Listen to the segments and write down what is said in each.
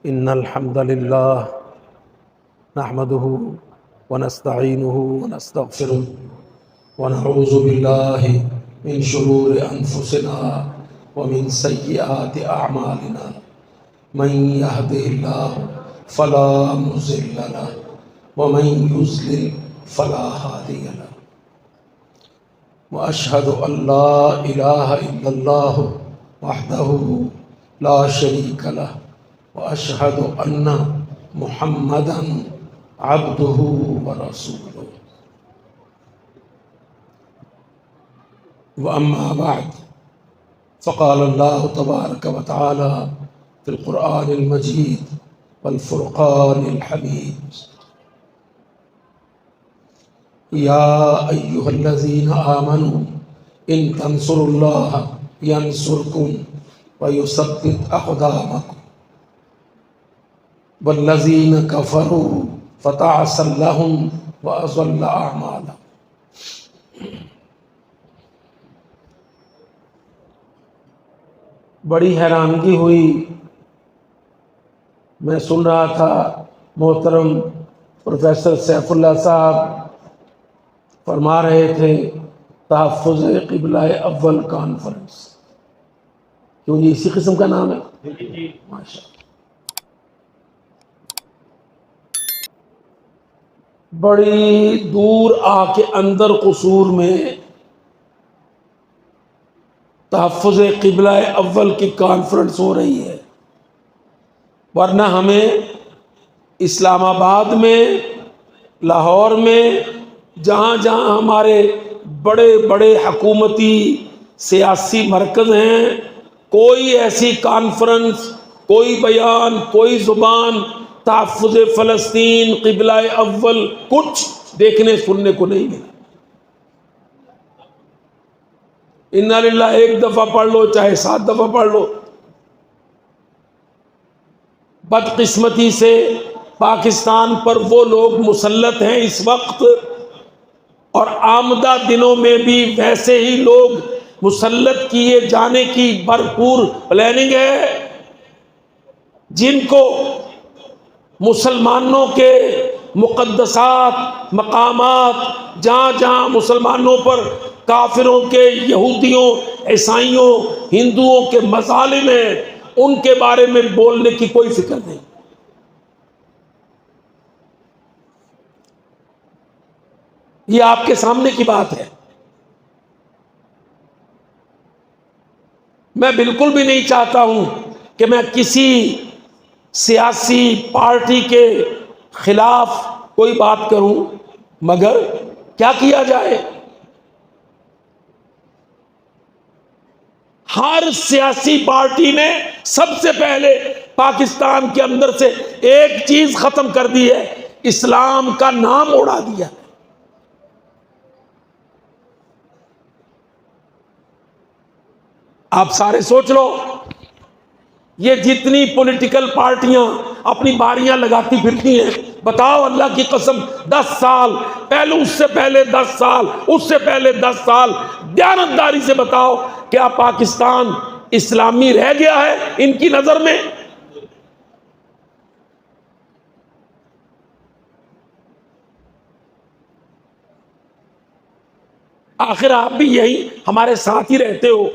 इन्नल हम्दलिल्लाह नहमदुहु व नस्तईनुहु व नस्तगफिरुह व नऊज़ु बिल्लाहि मिन शुरूरि अनफुसिना व मिन सय्यिआति अअमालिना मन यहदिहिल्लाहु फला मुज़िल्ल लहु व मन युज़लिल फला हादिय लहु व अशहदु अल्ला इलाहा इल्लल्लाहु वहदहु ला शरीका लहु व अशहदु अन्ना मुहम्मदन अब्दुहु व रसूलुहु व अम्मा बाद फ़क़ाल अल्लाहु तबारक व तआला फ़िल क़ुरआनिल मजीद वल फ़ुरक़ानिल हमीद या अय्युहल्लज़ीना आमनू इन तंसुरुल्लाह यंसुरकुम व युसब्बित अक़दामकुम वल्लज़ीना कफ़रू फ़तअसल लहुम व अज़ल्ल अअमालहुम। बड़ी हैरानगी हुई, मैं सुन रहा था मोहतरम प्रोफेसर सैफुल्लाह साहब फरमा रहे थे तहफ़्फ़ुज़ क़िबला अव्वल कॉन्फ्रेंस, क्यों ये इसी किस्म का नाम है? माशा। बड़ी दूर आके अंदर कसूर में तहफ़्फ़ुज़ क़िबला अव्वल की कॉन्फ्रेंस हो रही है, वरना हमें इस्लामाबाद में, लाहौर में, जहाँ जहाँ हमारे बड़े बड़े हकूमती सियासी मरकज़ हैं, कोई ऐसी कॉन्फ्रेंस, कोई बयान, कोई ज़ुबान तहफ़्फ़ुज़ फ़लस्तीन, क़िबला अव्वल कुछ देखने सुनने को नहीं मिला। इन्ना लिल्लाह एक दफ़ा पढ़ लो चाहे 7 दफ़ा पढ़ लो। बदकिस्मती से पाकिस्तान पर वो लोग मुसल्लत हैं इस वक्त, और आमदा दिनों में भी वैसे ही लोग मुसल्लत किए जाने की भरपूर प्लानिंग है, जिनको मुसलमानों के मुक़द्दसात मकामात, जहाँ जहाँ मुसलमानों पर काफिरों के, यहूदियों, ईसाइयों, हिंदुओं के मज़ालिम हैं, उनके बारे में बोलने की कोई फिक्र नहीं। ये आपके सामने की बात है। मैं बिल्कुल भी नहीं चाहता हूं कि मैं किसी सियासी पार्टी के खिलाफ कोई बात करूं, मगर क्या किया जाए? हर सियासी पार्टी ने सबसे पहले पाकिस्तान के अंदर से एक चीज खत्म कर दी है, इस्लाम का नाम उड़ा दिया। आप सारे सोच लो, ये जितनी पॉलिटिकल पार्टियां अपनी बारियां लगाती फिरती हैं, बताओ अल्लाह की कसम 10 साल पहले, उससे पहले 10 साल, उससे पहले 10 साल, दयानतदारी से बताओ क्या पाकिस्तान इस्लामी रह गया है इनकी नजर में? आखिर आप भी यही हमारे साथ ही रहते हो।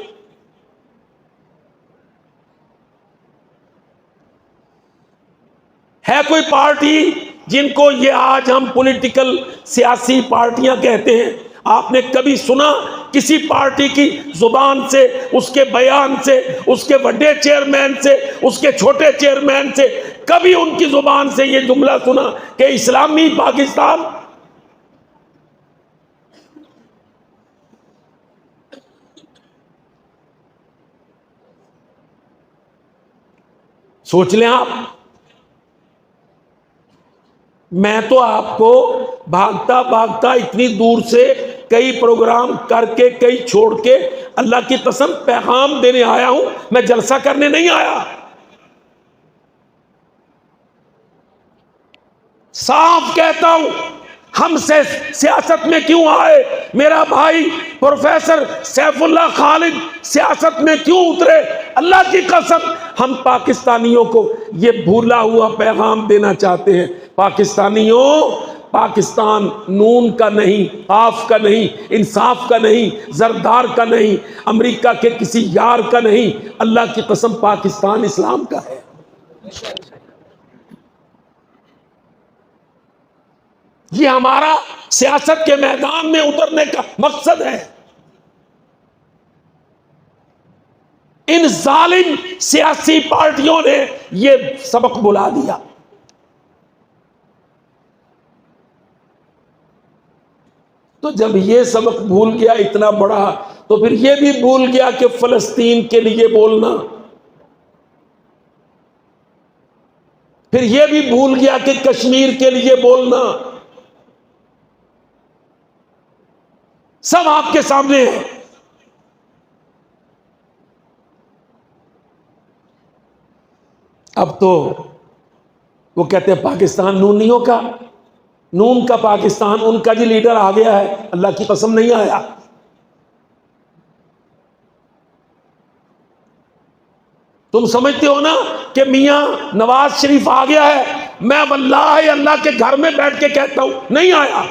है कोई पार्टी जिनको ये आज हम पॉलिटिकल सियासी पार्टियां कहते हैं? आपने कभी सुना किसी पार्टी की जुबान से, उसके बयान से, उसके बड़े चेयरमैन से, उसके छोटे चेयरमैन से, कभी उनकी जुबान से ये जुमला सुना कि इस्लामी पाकिस्तान? सोच लें आप। मैं तो आपको भागता भागता इतनी दूर से कई प्रोग्राम करके, कई छोड़ के, अल्लाह की कसम पैगाम देने आया हूं, मैं जलसा करने नहीं आया। साफ कहता हूं, हमसे सियासत में क्यों आए? मेरा भाई प्रोफेसर सैफुल्लाह खालिद सियासत में क्यों उतरे? अल्लाह की कसम, हम पाकिस्तानियों को ये भूला हुआ पैगाम देना चाहते हैं। पाकिस्तानियों, पाकिस्तान नून का नहीं, काफ का नहीं, इंसाफ का नहीं, जरदार का नहीं, अमेरिका के किसी यार का नहीं, अल्लाह की कसम पाकिस्तान इस्लाम का है। ये हमारा सियासत के मैदान में उतरने का मकसद है। इन जालिम सियासी पार्टियों ने ये सबक बुला दिया। तो जब ये सबक भूल गया इतना बड़ा, तो फिर ये भी भूल गया कि फलस्तीन के लिए बोलना, फिर ये भी भूल गया कि कश्मीर के लिए बोलना। सब आपके सामने है। अब तो वो कहते हैं पाकिस्तान नूनियों का, नून का पाकिस्तान, उनका जी लीडर आ गया है। अल्लाह की कसम नहीं आया। तुम समझते हो ना कि मियां नवाज शरीफ आ गया है। मैं वल्लाह अल्लाह के घर में बैठ के कहता हूं, नहीं आया।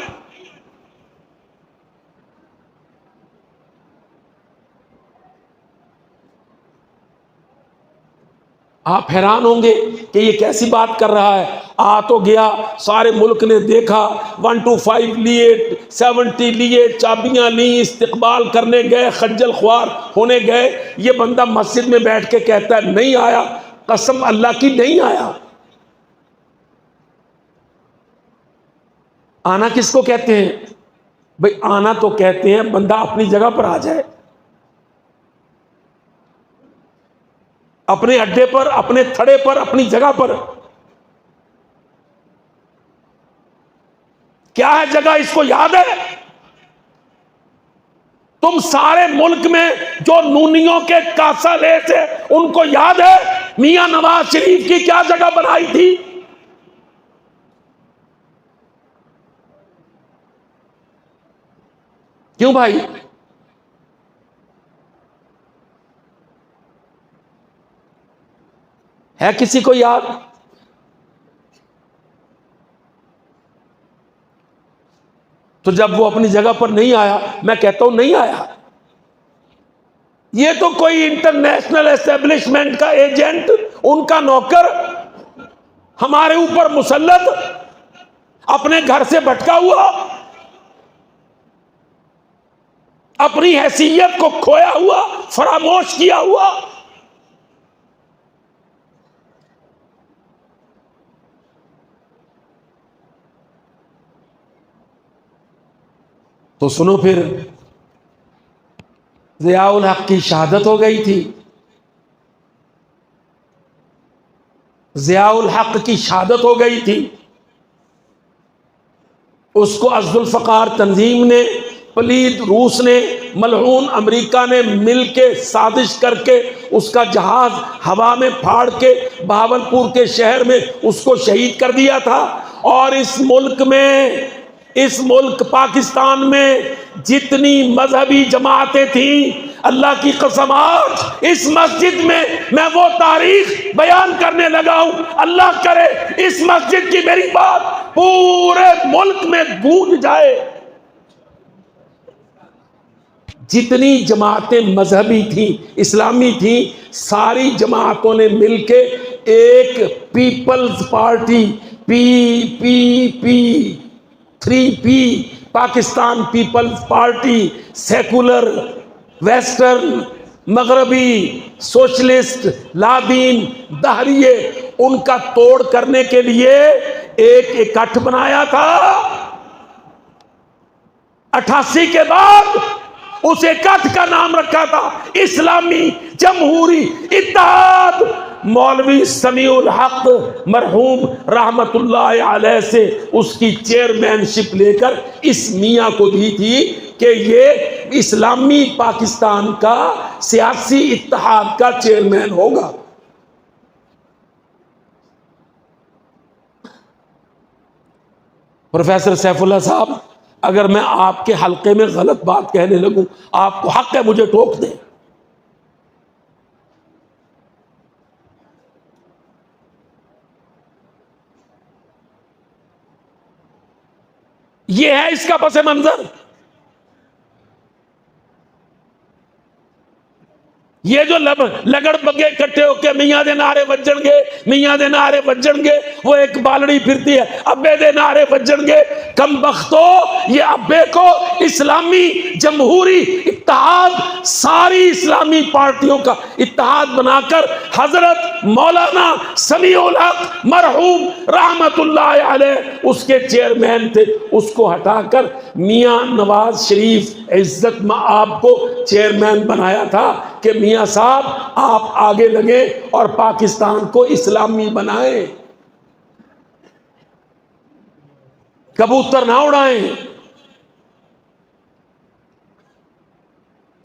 आप हैरान होंगे कि ये कैसी बात कर रहा है। आ तो गया, सारे मुल्क ने देखा, 1 to 5 लिए, 70 लिए, चाबियां ली, इस्तकबाल करने गए, खज्जल ख्वार होने गए। ये बंदा मस्जिद में बैठ के कहता है नहीं आया। कसम अल्लाह की नहीं आया। आना किसको कहते हैं भाई? आना तो कहते हैं बंदा अपनी जगह पर आ जाए, अपने अड्डे पर, अपने थड़े पर, अपनी जगह पर। क्या है जगह? इसको याद है? तुम सारे मुल्क में जो नूनियों के कासाले थे उनको याद है मियां नवाज शरीफ की क्या जगह बनाई थी? क्यों भाई? है किसी को याद? तो जब वो अपनी जगह पर नहीं आया, मैं कहता हूं नहीं आया। ये तो कोई इंटरनेशनल एस्टेब्लिशमेंट का एजेंट, उनका नौकर, हमारे ऊपर मुसल्लत, अपने घर से भटका हुआ, अपनी हैसियत को खोया हुआ, फरामोश किया हुआ। तो सुनो, फिर ज़ियाउल हक की शहादत हो गई थी। ज़ियाउल हक की शहादत हो गई थी। उसको अज़्ज़ुल्फ़िकार तंजीम ने, पलीद रूस ने, मलऊन अमेरिका ने मिलके साजिश करके उसका जहाज हवा में फाड़ के बहावलपुर के शहर में उसको शहीद कर दिया था। और इस मुल्क पाकिस्तान में जितनी मजहबी जमातें थीं, अल्लाह की कसम आज इस मस्जिद में मैं वो तारीख बयान करने लगा हूं। अल्लाह करे इस मस्जिद की मेरी बात पूरे मुल्क में गूंज जाए। जितनी जमातें मजहबी थी, इस्लामी थी, सारी जमातों ने मिलके एक people's party, PPP, 3P, Pakistan people's party, secular, western, मगरबी, सोशलिस्ट, लादीन, दहरिये, उनका तोड़ करने के लिए एक इकट्ठ बनाया था। 88 के बाद उस इकट्ठ का नाम रखा था इस्लामी जमहूरी इत्तेहाद। मौलवी समीउल हक मरहूम रहमतुल्लाह अलैह से उसकी चेयरमैनशिप लेकर इस मियां को दी थी कि ये इस्लामी पाकिस्तान का सियासी इत्तेहाद का चेयरमैन होगा। प्रोफेसर सैफुल्लाह साहब, अगर मैं आपके हल्के में गलत बात कहने लगूं, आपको हक है मुझे टोक दें। यह है इसका पस मंजर। ये जो लगड़ बगे इकट्ठे होके मियाँ दे नारे वजणगे, मियाँ दे नारे वजणगे, वो एक बालड़ी फिरती है अब्बे दे नारे वजणगे। कम बख्तो, ये अब्बे को इस्लामी जमहूरी इत्तेहाद, सारी इस्लामी पार्टियों का इत्तेहाद बनाकर हजरत मौलाना समीउल हक मरहूम रहमतुल्लाह अलैह उसके चेयरमैन थे, उसको हटाकर मियाँ नवाज शरीफ इज्जत मआब को चेयरमैन बनाया था कि मियाँ साहब आप आगे लगे और पाकिस्तान को इस्लामी बनाएं, कबूतर ना उड़ाएं।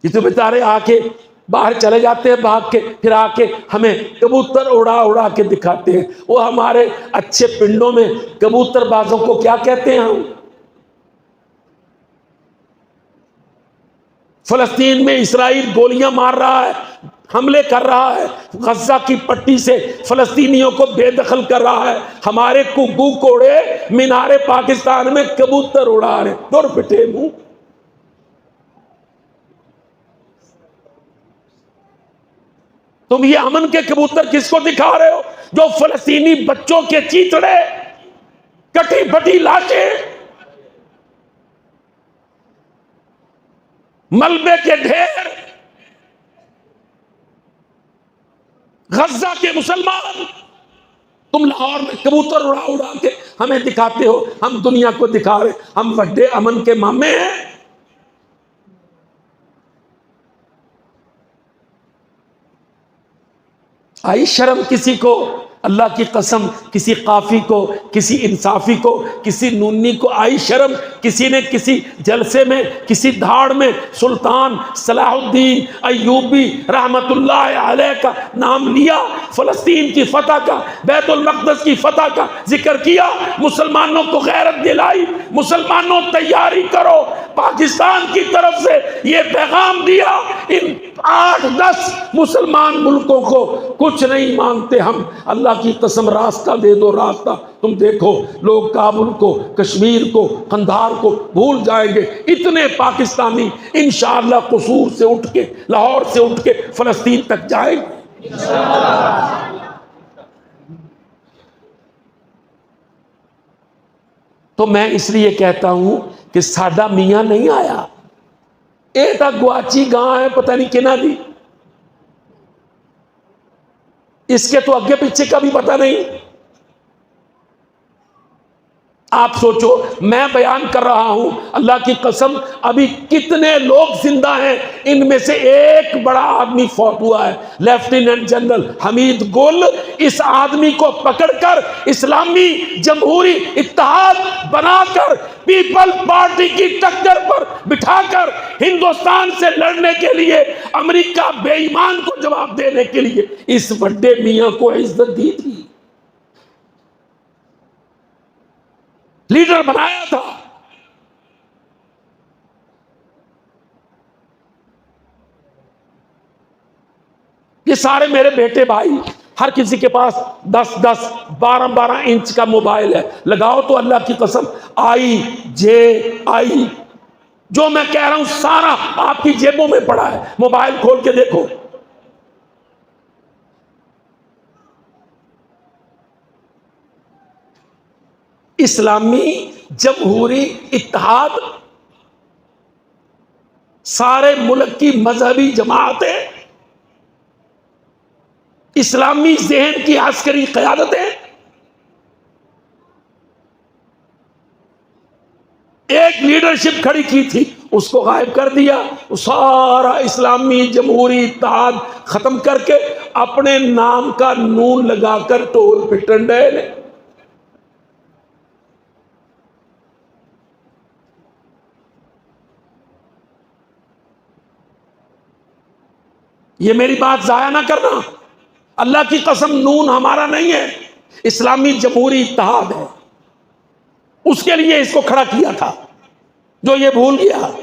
ये तो बेचारे आके बाहर चले जाते हैं भाग के, फिर आके हमें कबूतर उड़ा उड़ा के दिखाते हैं। वो हमारे अच्छे पिंडों में कबूतरबाजों को क्या कहते हैं हम? फलस्तीन में इस्राइल गोलियां मार रहा है, हमले कर रहा है, गज्जा की पट्टी से फलस्तीनियों को बेदखल कर रहा है। हमारे कुकू कोड़े मीनारे पाकिस्तान में कबूतर उड़ा रहे, दुर पिटे मुंह। तुम ये अमन के कबूतर किसको दिखा रहे हो? जो फलस्तीनी बच्चों के चीथड़े, कटी फटी लाशें, मलबे के ढेर, गज्जा के मुसलमान, तुम लाहौर में कबूतर उड़ा उड़ा के हमें दिखाते हो, हम दुनिया को दिखा रहे हम वड्डे अमन के मामे हैं। आई शर्म किसी को? अल्लाह की कसम, किसी काफी को, किसी इंसाफी को, किसी नूनी को आई शर्म? किसी ने किसी जलसे में, किसी धाड़ में सुल्तान सलाहुद्दीन अय्यूबी रहमतुल्लाह अलैह का नाम लिया, फलस्तीन की फतह का, बैतुल मक़दस की फतह का जिक्र किया, मुसलमानों को गैरत दिलाई, मुसलमानों तैयारी करो, पाकिस्तान की तरफ से ये पैगाम दिया, इन 8-10 मुसलमान मुल्कों को कुछ नहीं मांगते हम, अल्लाह की कसम रास्ता दे दो, रास्ता। तुम देखो लोग काबुल को, कश्मीर को, कंधार को भूल जाएंगे। इतने पाकिस्तानी इंशाअल्लाह कसूर से उठ के, लाहौर से उठ के फलस्तीन तक जाएंगे। तो मैं इसलिए कहता हूं कि साडा मियां नहीं आया, ये तो गुआची गां है, पता नहीं किना दी, इसके तो अगे पीछे का भी पता नहीं। आप सोचो, मैं बयान कर रहा हूं, अल्लाह की कसम, अभी कितने लोग जिंदा हैं, इनमें से एक बड़ा आदमी फौत हुआ है, लेफ्टिनेंट जनरल हमीद गुल। इस आदमी को पकड़कर इस्लामी जमहूरी इत्तेहाद बनाकर पीपल पार्टी की टक्कर पर बिठाकर हिंदुस्तान से लड़ने के लिए, अमेरिका बेईमान को जवाब देने के लिए इस बड़े मियां को इज्जत दी थी, लीडर बनाया था। ये सारे मेरे बेटे भाई, हर किसी के पास 10-10, 12-12 इंच का मोबाइल है, लगाओ तो अल्लाह की कसम IJI, जो मैं कह रहा हूं सारा आपकी जेबों में पड़ा है, मोबाइल खोल के देखो। इस्लामी जमहूरी इत्तेहाद, सारे मुल्क की मजहबी जमातें, इस्लामी ज़हन की अस्करी क़यादतें, एक लीडरशिप खड़ी की थी, उसको गायब कर दिया। सारा इस्लामी जमहूरी इत्तेहाद खत्म करके अपने नाम का नून लगाकर टोल पिटन डे। ये मेरी बात जाया ना करना, अल्लाह की कसम, नून हमारा नहीं है, इस्लामी जमहूरी इत्तेहाद है। उसके लिए इसको खड़ा किया था, जो ये भूल गया।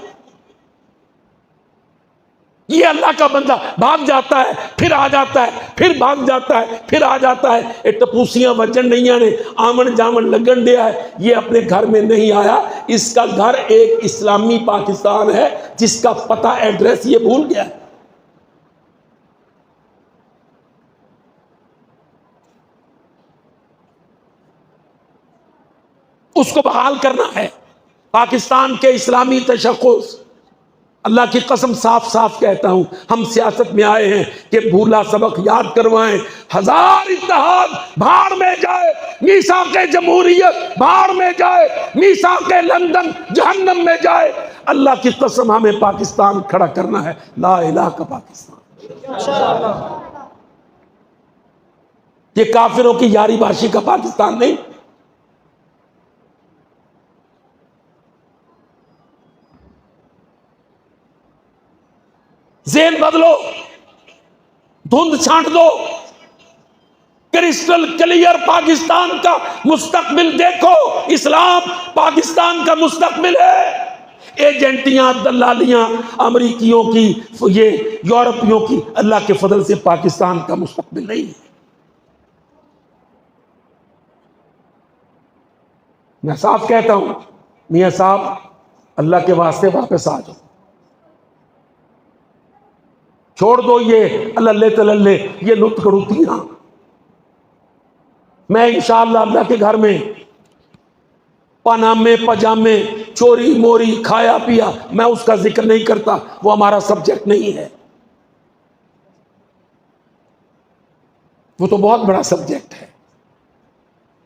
ये अल्लाह का बंदा भाग जाता है, फिर आ जाता है, फिर भाग जाता है, फिर आ जाता है। ये टपूसियां वजन नहीं आने, आमन जामन लगन दिया है। ये अपने घर में नहीं आया, इसका घर एक इस्लामी पाकिस्तान है जिसका पता एड्रेस ये भूल गया है। उसको बहाल करना है। पाकिस्तान के इस्लामी तशक्कुस, अल्लाह की कसम साफ साफ कहता हूं, हम सियासत में आए हैं कि भूला सबक याद करवाएं। हजार इत्तेहाद भाड़ में जाए, मीसाके जमहूरियत भाड़ में जाए, मीसाके लंदन जहन्नम में जाए। अल्लाह की कसम हमें पाकिस्तान खड़ा करना है, ला इलाहा का पाकिस्तान। ये काफिरों की यारी बाशी का पाकिस्तान नहीं। ज़हन बदलो, धुंध छांट दो, क्रिस्टल क्लियर पाकिस्तान का मुस्तकबिल देखो। इस्लाम पाकिस्तान का मुस्तकबिल है। एजेंटियां, दलालियां अमरीकियों की, ये यूरोपियों की, अल्लाह के फजल से पाकिस्तान का मुस्तकबिल नहीं है। मैं साफ कहता हूं, मियां साहब अल्लाह के वास्ते वापस आ जाओ, छोड़ दो ये अल्ले तल्ले, ये लुत्कड़ुतियां। मैं इंशाअल्लाह अल्लाह के घर में पनामे पजामे, चोरी मोरी, खाया पिया, मैं उसका जिक्र नहीं करता, वो हमारा सब्जेक्ट नहीं है। वो तो बहुत बड़ा सब्जेक्ट है।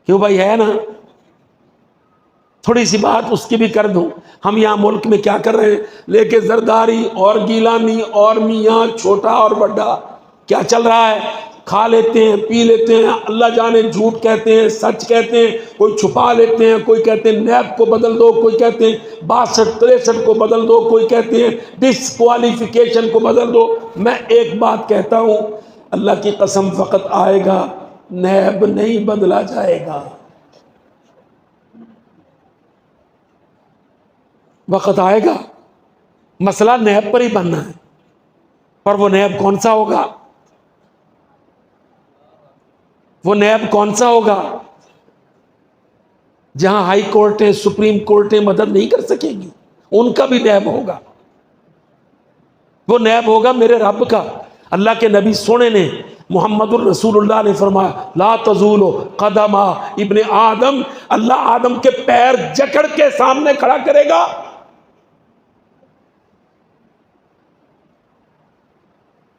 क्यों भाई, है ना? थोड़ी सी बात उसकी भी कर दूं। हम यहां मुल्क में क्या कर रहे हैं, लेके जरदारी और गीलानी और मियाँ छोटा और बड़ा, क्या चल रहा है? खा लेते हैं, पी लेते हैं, अल्लाह जाने झूठ कहते हैं, सच कहते हैं, कोई छुपा लेते हैं, कोई कहते हैं नैब को बदल दो, कोई कहते हैं 62-63 को बदल दो, कोई कहते हैं डिस्क्वालिफिकेशन को बदल दो। मैं एक बात कहता हूं, अल्लाह की कसम, वक्त आएगा नैब नहीं बदला जाएगा। वक्त आएगा, मसला नैब पर ही बनना है, पर वो नैब कौन सा होगा? वो नैब कौन सा होगा जहां हाई कोर्टें, सुप्रीम कोर्टें मदद नहीं कर सकेंगी? उनका भी नैब होगा। वो नैब होगा मेरे रब का। अल्लाह के नबी सोने ने, मुहम्मदुर रसूलुल्लाह ने फरमाया, ला तज़ूलो कदमा इब्ने आदम, अल्लाह आदम के पैर जकड़ के सामने खड़ा करेगा।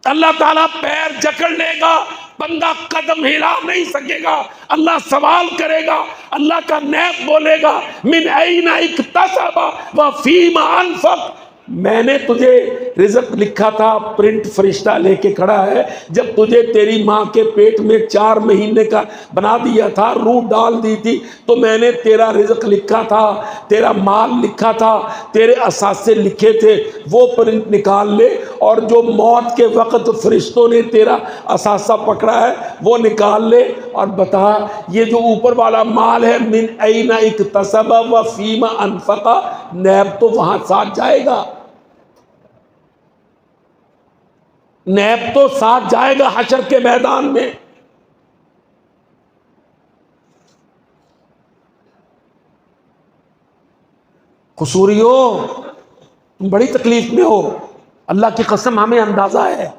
अल्लाह ताला पैर जकड़ लेगा, बंदा कदम हिला नहीं सकेगा। अल्लाह सवाल करेगा, अल्लाह का नैब बोलेगा, मिन ऐना इक्तसबा व फीमा अनफक। मैंने तुझे रिज़्क़ लिखा था, प्रिंट फरिश्ता लेके खड़ा है। जब तुझे तेरी माँ के पेट में 4 महीने का बना दिया था, रूह डाल दी थी, तो मैंने तेरा रिज़्क़ लिखा था, तेरा माल लिखा था, तेरे असासे लिखे थे, वो प्रिंट निकाल ले। और जो मौत के वक्त फरिश्तों ने तेरा असासा पकड़ा है, वो निकाल ले और बता, ये जो ऊपर वाला माल है, मिन ऐना इक्तसबा व फीमा अनफका, नैब तो वहां साथ जाएगा। नैब तो साथ जाएगा हशर के मैदान में। कसूरियो, तुम बड़ी तकलीफ में हो, अल्लाह की कसम हमें अंदाजा है।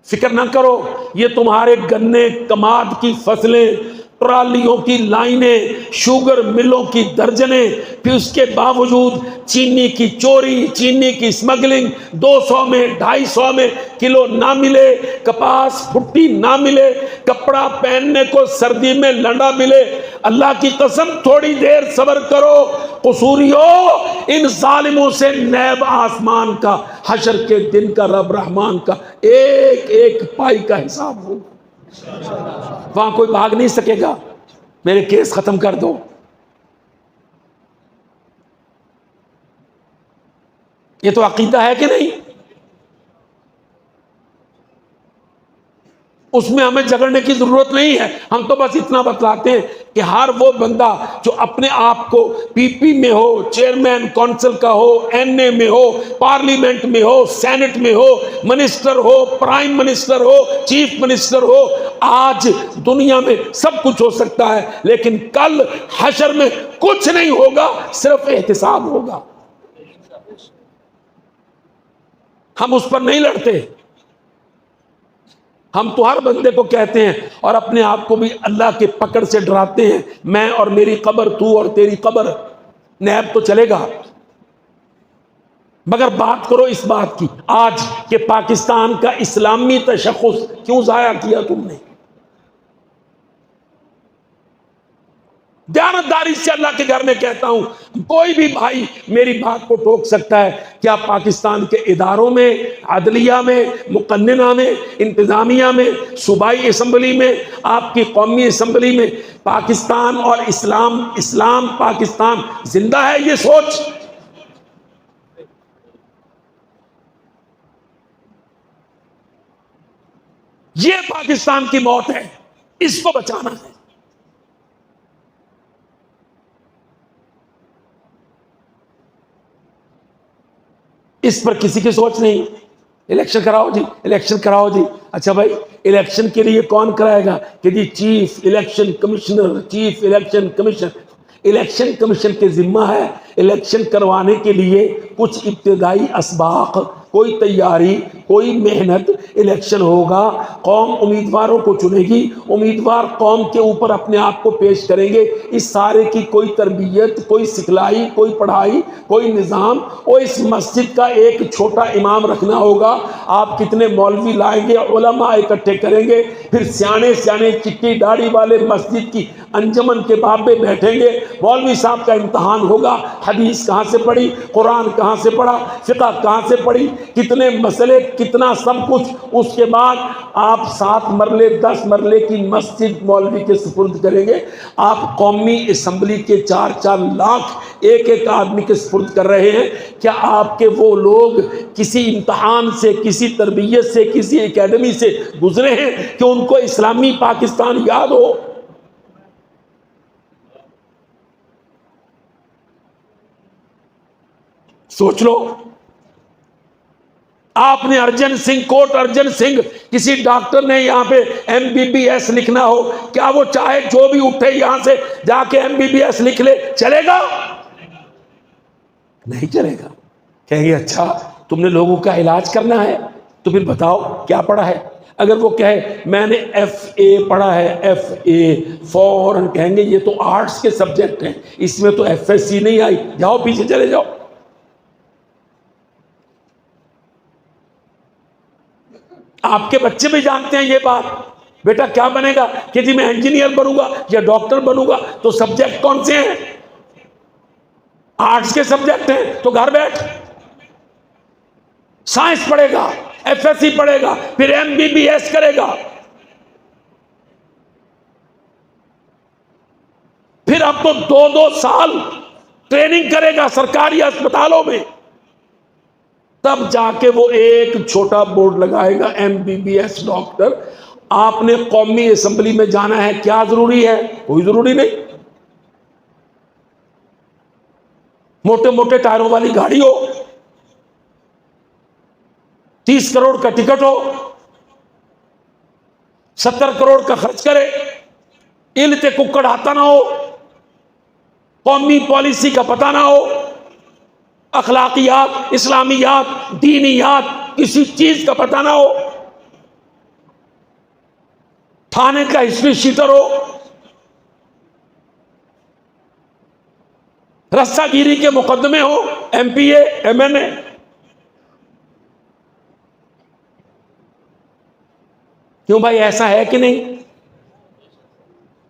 फिक्र ना करो, ये तुम्हारे गन्ने कमाद की फसलें, ट्रालियों की लाइनें, शुगर मिलों की दर्जने, फिर उसके बावजूद चीनी की चोरी, चीनी की स्मगलिंग, 200 में 250 में किलो ना मिले, कपास फुट्टी ना मिले, कपड़ा पहनने को सर्दी में लंडा मिले। अल्लाह की कसम, थोड़ी देर सब्र करो कसूरियो, इन जालिमों से नैब आसमान का, हशर के दिन का, रब रहमान का एक एक पाई का हिसाब होगा। वहां कोई भाग नहीं सकेगा। मेरे केस खत्म कर दो। ये तो अकीदा है कि नहीं? उसमें हमें झगड़ने की जरूरत नहीं है। हम तो बस इतना बतलाते हैं कि हर वो बंदा जो अपने आप को पीपी में हो, चेयरमैन काउंसिल का हो, एनए में हो, पार्लियामेंट में हो, सेनेट में हो, मिनिस्टर हो, प्राइम मिनिस्टर हो, चीफ मिनिस्टर हो, आज दुनिया में सब कुछ हो सकता है, लेकिन कल हशर में कुछ नहीं होगा, सिर्फ एहतिसाब होगा। हम उस पर नहीं लड़ते। हम तो हर बंदे को कहते हैं और अपने आप को भी अल्लाह के पकड़ से डराते हैं, मैं और मेरी कब्र, तू और तेरी कब्र, नैब तो चलेगा। मगर बात करो इस बात की आज के पाकिस्तान का इस्लामी तशख़्ख़ुस क्यों जाया किया तुमने? दयानतदारी से अल्लाह के घर में कहता हूं, कोई भी भाई मेरी बात को टोक सकता है। क्या पाकिस्तान के इदारों में, अदलिया में, मुकन्निना में, इंतजामिया में, सूबाई असम्बली में, आपकी कौमी असम्बली में पाकिस्तान और इस्लाम, इस्लाम पाकिस्तान जिंदा है? ये सोच, ये पाकिस्तान की मौत है, इसको बचाना है। इस पर किसी की सोच नहीं। इलेक्शन कराओ जी, इलेक्शन कराओ जी। अच्छा भाई, इलेक्शन के लिए कौन कराएगा? कि जी chief election commissioner, chief election commission. Election commission के जिम्मा है इलेक्शन करवाने के लिए कुछ इब्तिदाई असबाक, कोई तैयारी, कोई मेहनत। इलेक्शन होगा, कौम उम्मीदवारों को चुनेगी, उम्मीदवार कौम के ऊपर अपने आप को पेश करेंगे। इस सारे की कोई तरबियत, कोई सिखलाई, कोई पढ़ाई, कोई निज़ाम। और इस मस्जिद का एक छोटा इमाम रखना होगा, आप कितने मौलवी लाएंगे, उलमा इकट्ठे करेंगे, फिर सियाने सियाने चिट्टी दाढ़ी वाले मस्जिद की अंजमन के बाबे बैठेंगे, मौलवी साहब का इम्तहान होगा, हदीस कहाँ से पढ़ी, कुरान कहाँ से पढ़ा, फिक़ह कहाँ से पढ़ी, कितने मसले, कितना सब कुछ। उसके बाद आप 7 मरले 10 मरले की मस्जिद मौलवी के सुपुर्द करेंगे। आप कौमी असम्बली के 4-4 लाख एक एक आदमी के सुपुर्द कर रहे हैं। क्या आपके वो लोग किसी इम्तहान से, किसी तरबियत से, किसी एकेडमी से गुजरे हैं कि उनको इस्लामी पाकिस्तान याद हो? सोच लो। आपने अर्जन सिंह, कोट अर्जन सिंह, किसी डॉक्टर ने यहां पे MBBS लिखना हो, क्या वो चाहे जो भी उठे यहां से जाके MBBS लिख ले, चलेगा? नहीं चलेगा। कहेंगे अच्छा तुमने लोगों का इलाज करना है तो फिर बताओ क्या पढ़ा है। अगर वो कहे मैंने FA पढ़ा है, FA, फौरन कहेंगे ये तो आर्ट्स के सब्जेक्ट हैं, इसमें तो FSC नहीं आई, जाओ पीछे चले जाओ। आपके बच्चे भी जानते हैं ये बात। बेटा क्या बनेगा? कि जी मैं इंजीनियर बनूंगा या डॉक्टर बनूंगा। तो सब्जेक्ट कौन से हैं? आर्ट्स के सब्जेक्ट हैं, तो घर बैठ साइंस पढ़ेगा, FSC पढ़ेगा, फिर MBBS करेगा, फिर अब तो 2-2 साल ट्रेनिंग करेगा सरकारी अस्पतालों में, तब जाके वो एक छोटा बोर्ड लगाएगा MBBS डॉक्टर। आपने कौमी असेंबली में जाना है, क्या जरूरी है? कोई जरूरी नहीं। मोटे मोटे टायरों वाली गाड़ी हो, 30 करोड़ का टिकट हो, 70 करोड़ का खर्च करे, इलते कुक्कड़ आता ना हो, कौमी पॉलिसी का पता ना हो, अखलाकियात, इस्लामियात, दीनियात, किसी चीज का पता ना हो, थाने का हिस्ट्री शीटर हो, रस्सागिरी के मुकदमे हो, MPA, MNA। क्यों भाई, ऐसा है कि नहीं?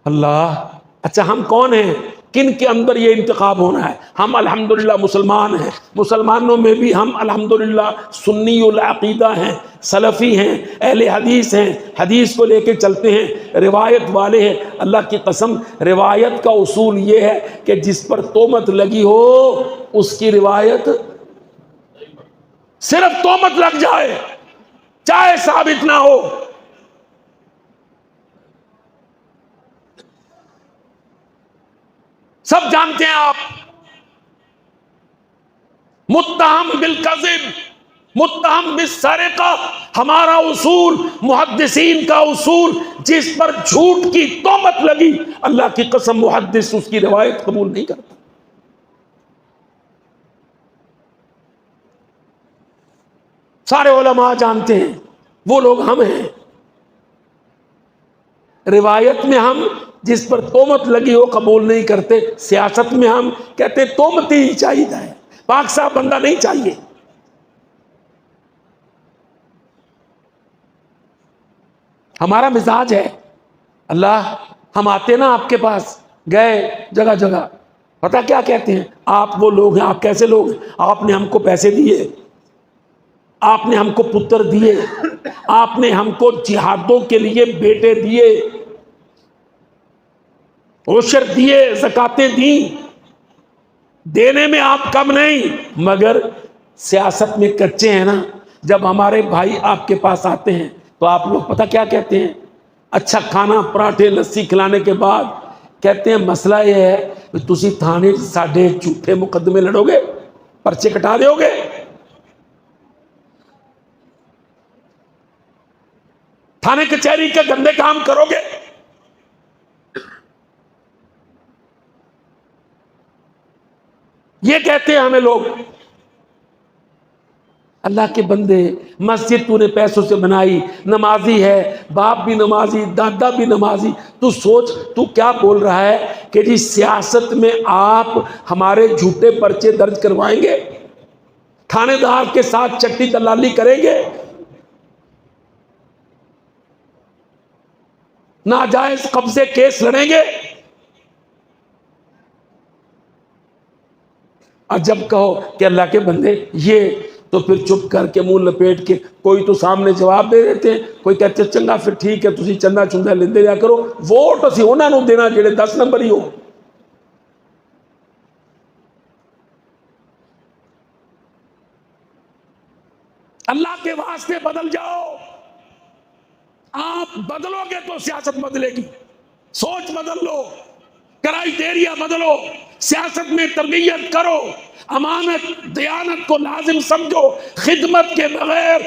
अल्लाह, अच्छा हम कौन हैं? किन के अंदर ये इंतखाब होना है? हम अल्हम्दुलिल्लाह मुसलमान हैं। मुसलमानों में भी हम अल्हम्दुलिल्लाह सुन्नी उल अकीदा हैं, सलफ़ी हैं, अहले हदीस हैं, हदीस को लेके चलते हैं, रिवायत वाले हैं। अल्लाह की कसम, रिवायत का उसूल ये है कि जिस पर तोमत लगी हो उसकी रिवायत, सिर्फ तोमत लग जाए चाहे साबित ना हो। आप। मुत्तहम बिल कज़िब, मुत्तहम बिस्सरिक़ा, हमारा उसूल, मुहद्दिसीन का उसूल, जिस पर झूठ की तोहमत लगी, अल्लाह की कसम मुहद्दिस उसकी रिवायत कबूल नहीं करता। सारे उलमा जानते हैं वो लोग हम हैं। रिवायत में हम जिस पर तोहमत लगी हो कबूल नहीं करते, सियासत में हम कहते तोहमत ही चाहिए है, पाक साहब बंदा नहीं चाहिए। हमारा मिजाज है। अल्लाह, हम आते ना आपके पास, गए जगह जगह, पता क्या कहते हैं? आप वो लोग हैं, आप कैसे लोग हैं? आपने हमको पैसे दिए, आपने हमको पुत्र दिए, आपने हमको जिहादों के लिए बेटे दिए, ओशर दिए, ज़कातें दी, देने में आप कम नहीं, मगर सियासत में कच्चे हैं ना। जब हमारे भाई आपके पास आते हैं तो आप लोग पता क्या कहते हैं? अच्छा खाना, पराठे, लस्सी खिलाने के बाद कहते हैं मसला यह है कि तुसी थाने साढ़े झूठे मुकदमे लड़ोगे, पर्चे कटा दोगे, थाने कचहरी के गंदे काम करोगे। ये कहते हैं हमें लोग। अल्लाह के बंदे, मस्जिद तूने पैसों से बनाई, नमाजी है, बाप भी नमाजी, दादा भी नमाजी, तू सोच तू क्या बोल रहा है कि जी सियासत में आप हमारे झूठे पर्चे दर्ज करवाएंगे, थानेदार के साथ चट्टी दलाली करेंगे, नाजायज कब्जे केस लड़ेंगे। और जब कहो कि अल्लाह के बंदे ये, तो फिर चुप करके मुंह लपेट के, कोई तो सामने जवाब दे देते हैं, कोई कहते चंगा फिर ठीक है, तुसी चंदा चुंदा लेंदे जा करो, वोट असीं उन्हां नूं देना जेड़े 10 नंबर ही हो। अल्लाह के वास्ते बदल जाओ। आप बदलोगे तो सियासत बदलेगी। सोच बदल लो, क्राइटेरिया बदलो, सियासत में तरबियत करो, अमानत दयानत को लाजिम समझो। खिदमत के बगैर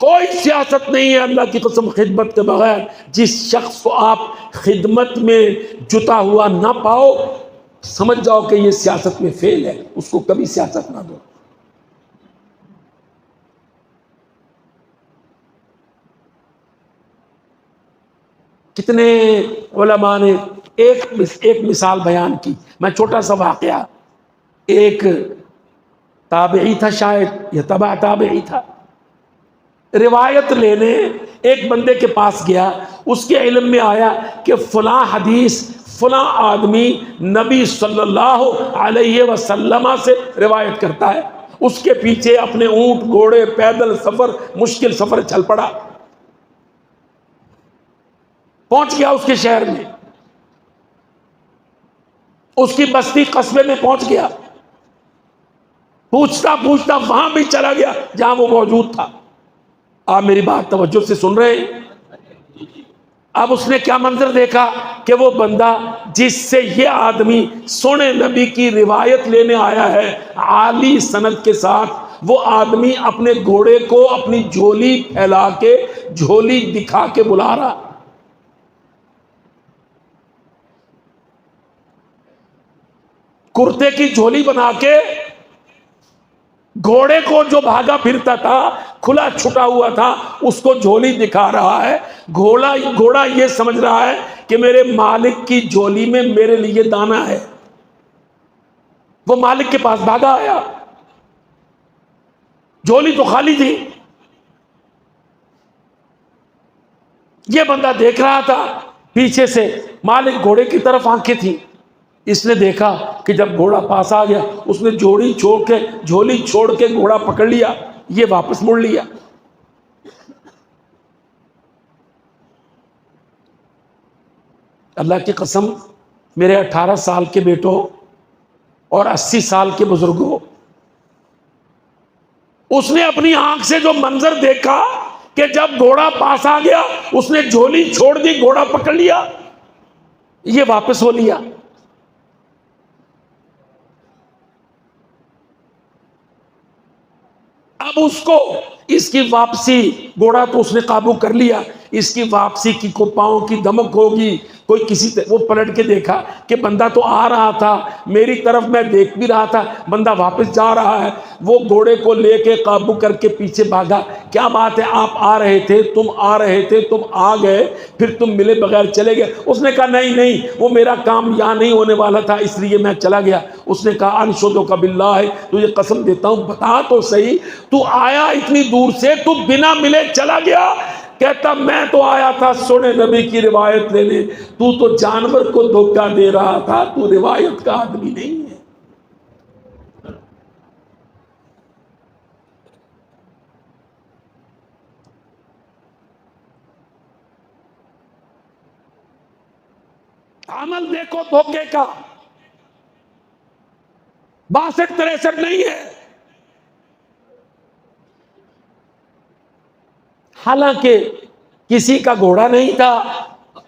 कोई सियासत नहीं है, अल्लाह की कसम। खिदमत के बगैर जिस शख्स को आप खिदमत में जुटा हुआ ना पाओ, समझ जाओ कि ये सियासत में फेल है, उसको कभी सियासत ना दो। कितने उलमा ने एक मिसाल बयान की। मैं छोटा सा वाकया, एक ताबई था, शायद या तबा ताबई था, रिवायत लेने एक बंदे के पास गया। उसके इल्म में आया कि फलां हदीस फलां आदमी नबी सल्लल्लाहु अलैहि वसल्लम से रिवायत करता है। उसके पीछे अपने ऊंट, घोड़े, पैदल सफर, मुश्किल सफर चल पड़ा। पहुंच गया उसके शहर में, उसकी बस्ती कस्बे में पहुंच गया। पूछता पूछता वहां भी चला गया जहां वो मौजूद था। आप मेरी बात तवज्जो से सुन रहे हैं? अब उसने क्या मंजर देखा कि वो बंदा जिससे ये आदमी सोने नबी की रिवायत लेने आया है आली सनद के साथ, वो आदमी अपने घोड़े को अपनी झोली फैला के, झोली दिखा के बुला रहा। कुर्ते की झोली बना के घोड़े को, जो भागा फिरता था, खुला छुटा हुआ था, उसको झोली दिखा रहा है। घोड़ा ये समझ रहा है कि मेरे मालिक की झोली में मेरे लिए दाना है। वो मालिक के पास भागा आया, झोली तो खाली थी। ये बंदा देख रहा था पीछे से, मालिक घोड़े की तरफ आंखें थी। इसने देखा कि जब घोड़ा पास आ गया, उसने झोली छोड़ के घोड़ा पकड़ लिया, ये वापस मुड़ लिया। अल्लाह की कसम, मेरे 18 साल के बेटों और 80 साल के बुजुर्गों, उसने अपनी आंख से जो मंजर देखा कि जब घोड़ा पास आ गया, उसने झोली छोड़ दी, घोड़ा पकड़ लिया, ये वापस हो लिया। अब उसको इसकी वापसी, घोड़ा तो उसने काबू कर लिया, इसकी वापसी की को पांव की दमक होगी, कोई किसी वो पलट के देखा कि बंदा तो आ रहा था मेरी तरफ, मैं देख भी रहा था बंदा वापस जा रहा है। वो घोड़े को लेके काबू करके पीछे भागा। क्या बात है, आप आ रहे थे, तुम आ रहे थे, तुम आ गए, फिर तुम मिले बगैर चले गए। उसने कहा नहीं नहीं, वो मेरा काम यहाँ नहीं होने वाला था इसलिए मैं चला गया। उसने कहा अनशुदो का बिल्लाह है, तुझे कसम देता हूँ, बता तो सही, तू आया इतनी दूर से, तू बिना मिले चला गया। कहता मैं तो आया था सोने नबी की रिवायत लेने, तू तो जानवर को धोखा दे रहा था, तू रिवायत का आदमी नहीं है। अमल देखो धोखे का, 62-63 नहीं है। हालांकि किसी का घोड़ा नहीं था,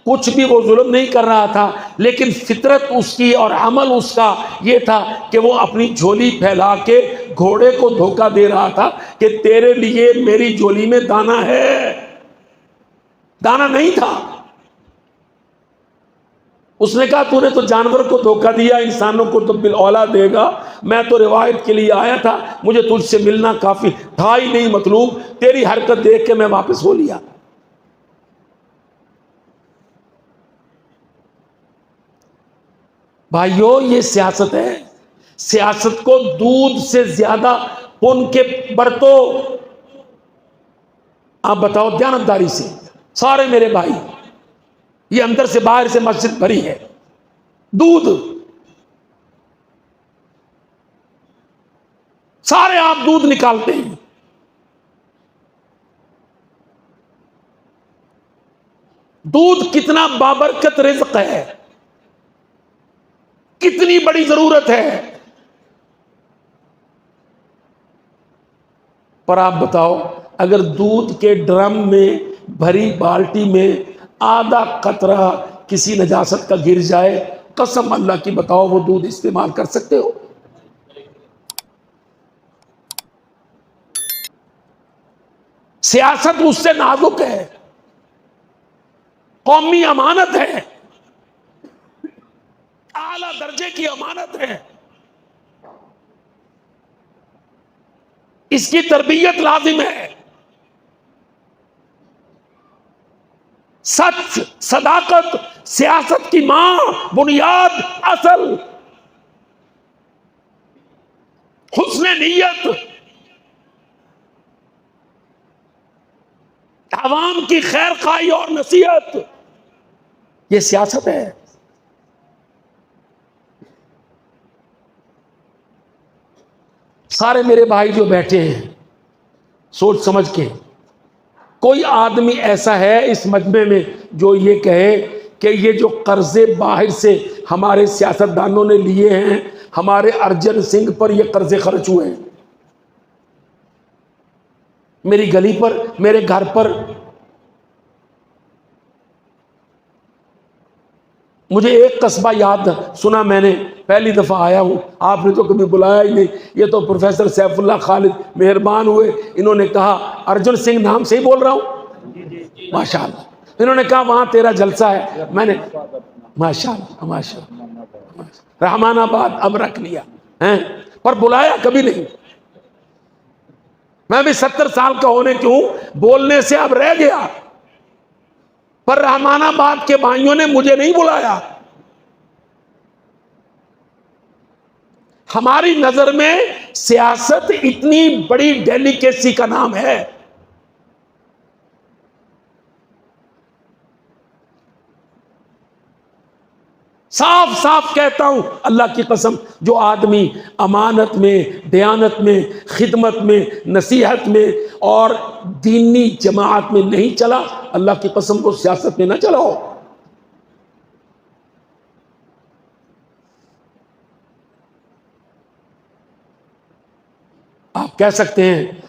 कुछ भी वो जुल्म नहीं कर रहा था, लेकिन फितरत उसकी और अमल उसका ये था कि वो अपनी झोली फैला के घोड़े को धोखा दे रहा था कि तेरे लिए मेरी झोली में दाना है। दाना नहीं था। उसने कहा तूने तो जानवर को धोखा दिया, इंसानों को तो बिल औला देगा। मैं तो रिवायत के लिए आया था, मुझे तुझसे मिलना काफी था ही नहीं मतलूब, तेरी हरकत देख के मैं वापस हो लिया। भाइयों ये सियासत है। सियासत को दूध से ज्यादा पुन के बरतो। आप बताओ ध्यानदारी से सारे मेरे भाई, ये अंदर से बाहर से मस्जिद भरी है, दूध सारे आप दूध निकालते हैं। दूध कितना बाबरकत रिज़्क़ है, कितनी बड़ी जरूरत है। पर आप बताओ अगर दूध के ड्रम में भरी बाल्टी में आधा कतरा किसी नजासत का गिर जाए, कसम अल्लाह की बताओ वो दूध इस्तेमाल कर सकते हो? सियासत उससे नाजुक है, कौमी अमानत है, आला दर्जे की अमानत है। इसकी तरबियत लाजिम है। सच, सदाकत सियासत की मां, बुनियाद, असल। हुस्न नीयत, अवाम की खैर खाई और नसीहत, ये सियासत है। सारे मेरे भाई जो बैठे हैं सोच समझ के, कोई आदमी ऐसा है इस मजमे में जो ये कहे कि ये जो कर्जे बाहर से हमारे सियासतदानों ने लिए हैं, हमारे अर्जन सिंह पर ये कर्जे खर्च हुए हैं, मेरी गली पर, मेरे घर पर। मुझे एक कस्बा याद सुना मैंने, पहली दफ़ा आया हूँ, आपने तो कभी बुलाया ही नहीं। ये तो प्रोफेसर सैफुल्लाह खालिद मेहरबान हुए, इन्होंने कहा, अर्जुन सिंह नाम से ही बोल रहा हूँ माशाअल्लाह, इन्होंने कहा वहाँ तेरा जलसा है। मैंने माशाअल्लाह माशाअल्लाह रहमानाबाद अब रख लिया है, पर बुलाया कभी नहीं। मैं भी 70 साल का होने क्यों बोलने से अब रह गया, पर रहमानाबाद के भाइयों ने मुझे नहीं बुलाया। हमारी नजर में सियासत इतनी बड़ी डेलिकेसी का नाम है। साफ साफ कहता हूं अल्लाह की कसम, जो आदमी अमानत में, दयानत में, खिदमत में, नसीहत में और दीनी जमात में नहीं चला, अल्लाह की कसम को सियासत में ना चलाओ। आप कह सकते हैं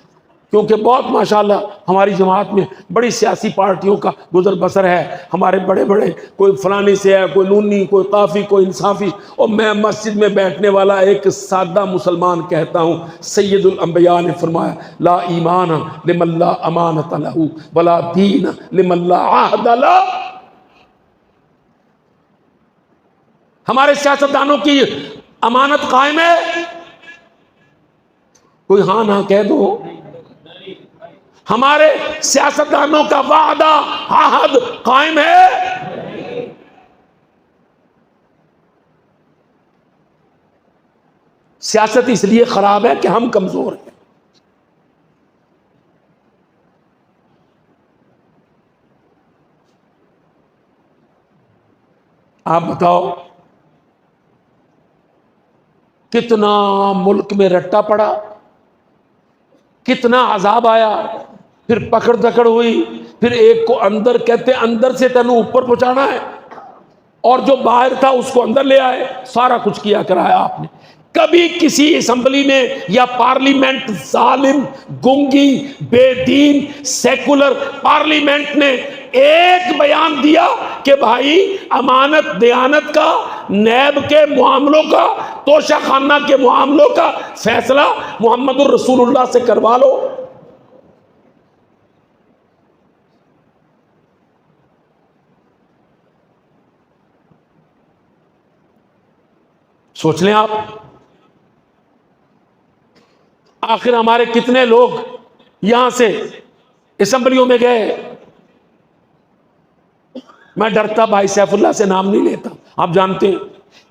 क्योंकि बहुत माशाल्लाह हमारी जमात में बड़ी सियासी पार्टियों का गुजर बसर है। हमारे बड़े बड़े, कोई फलानी से है, कोई नूनी, कोई काफ़ी, कोई इंसाफी, और मैं मस्जिद में बैठने वाला एक सादा मुसलमान कहता हूँ, सैयदुल अंबिया ने फरमाया, ला ईमान लिमन ला अमानत लहू वला दीन लिमन ला अहद लहू। हमारे सियासतदानों की अमानत कायम है? कोई हाँ ना कह दो। हमारे सियासतदानों का वादा अहद कायम है? सियासत इसलिए खराब है कि हम कमजोर हैं। आप बताओ कितना मुल्क में रट्टा पड़ा, कितना अजाब आया, फिर पकड़ दकड़ हुई, फिर एक को अंदर, कहते अंदर से तेनू ऊपर पहुंचाना है, और जो बाहर था उसको अंदर ले आए। सारा कुछ किया कराया आपने। कभी किसी असेंबली ने या पार्लियामेंट, जालिम, गुंगी, बेदीन, सेकुलर पार्लियामेंट ने एक बयान दिया कि भाई अमानत दयानत का, नैब के मामलों का, तोशा खाना के मामलों का फैसला मोहम्मदुर रसूलुल्लाह से करवा लो? सोच लें आप। आखिर हमारे कितने लोग यहां से असेंबलियों में गए। मैं डरता भाई सैफुल्लाह से नाम नहीं लेता, आप जानते हैं,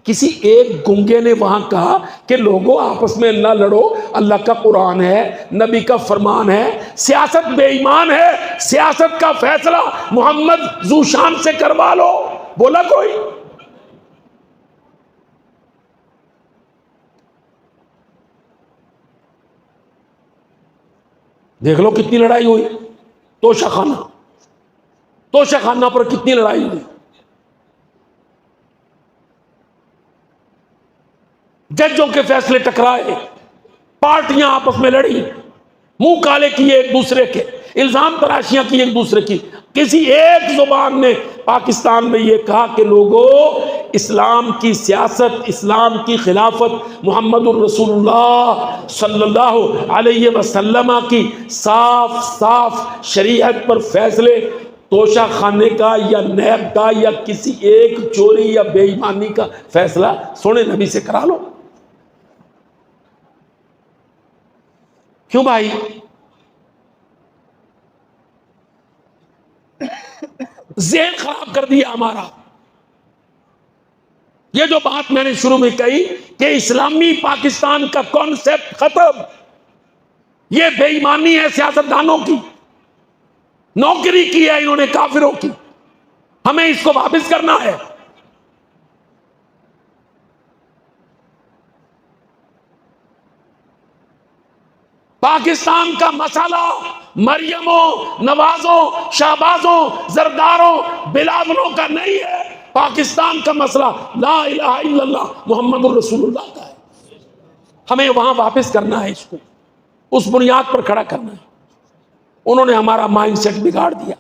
किसी एक गुंगे ने वहां कहा कि लोगों आपस में ना लड़ो, अल्लाह का कुरान है, नबी का फरमान है, सियासत बेईमान है, सियासत का फैसला मोहम्मद ज़ूशान से करवा लो। बोला कोई? देख लो कितनी लड़ाई हुई। तोशा खाना पर कितनी लड़ाई हुई। जजों के फैसले टकराए, पार्टियां आपस में लड़ी, मुंह काले किए एक दूसरे के, इल्जाम तराशियां की एक दूसरे की। किसी एक जुबान ने पाकिस्तान में यह कहा कि लोगों, इस्लाम की सियासत, इस्लाम की खिलाफत, मोहम्मदुर रसूलुल्लाह सल्लल्लाहु अलैहि वसल्लम की साफ साफ शरीयत पर फैसले तोशा खाने का या नैब का या किसी एक चोरी या बेईमानी का फैसला सोने नबी से करा लो। क्यों भाई? ज़हन खराब कर दिया हमारा। ये जो बात मैंने शुरू में कही कि इस्लामी पाकिस्तान का कॉन्सेप्ट खत्म, ये बेईमानी है सियासतदानों की, नौकरी की है इन्होंने काफिरों की। हमें इसको वापस करना है। पाकिस्तान का मसाला मरियमों, नवाजों, शाहबाजों, जरदारों, बिलावलों का नहीं है। पाकिस्तान का मसला ला इलाहा इल्लल्लाह मुहम्मदुर रसूलुल्लाह का है। हमें वहां वापस करना है, इसको उस बुनियाद पर खड़ा करना है। उन्होंने हमारा माइंडसेट बिगाड़ दिया।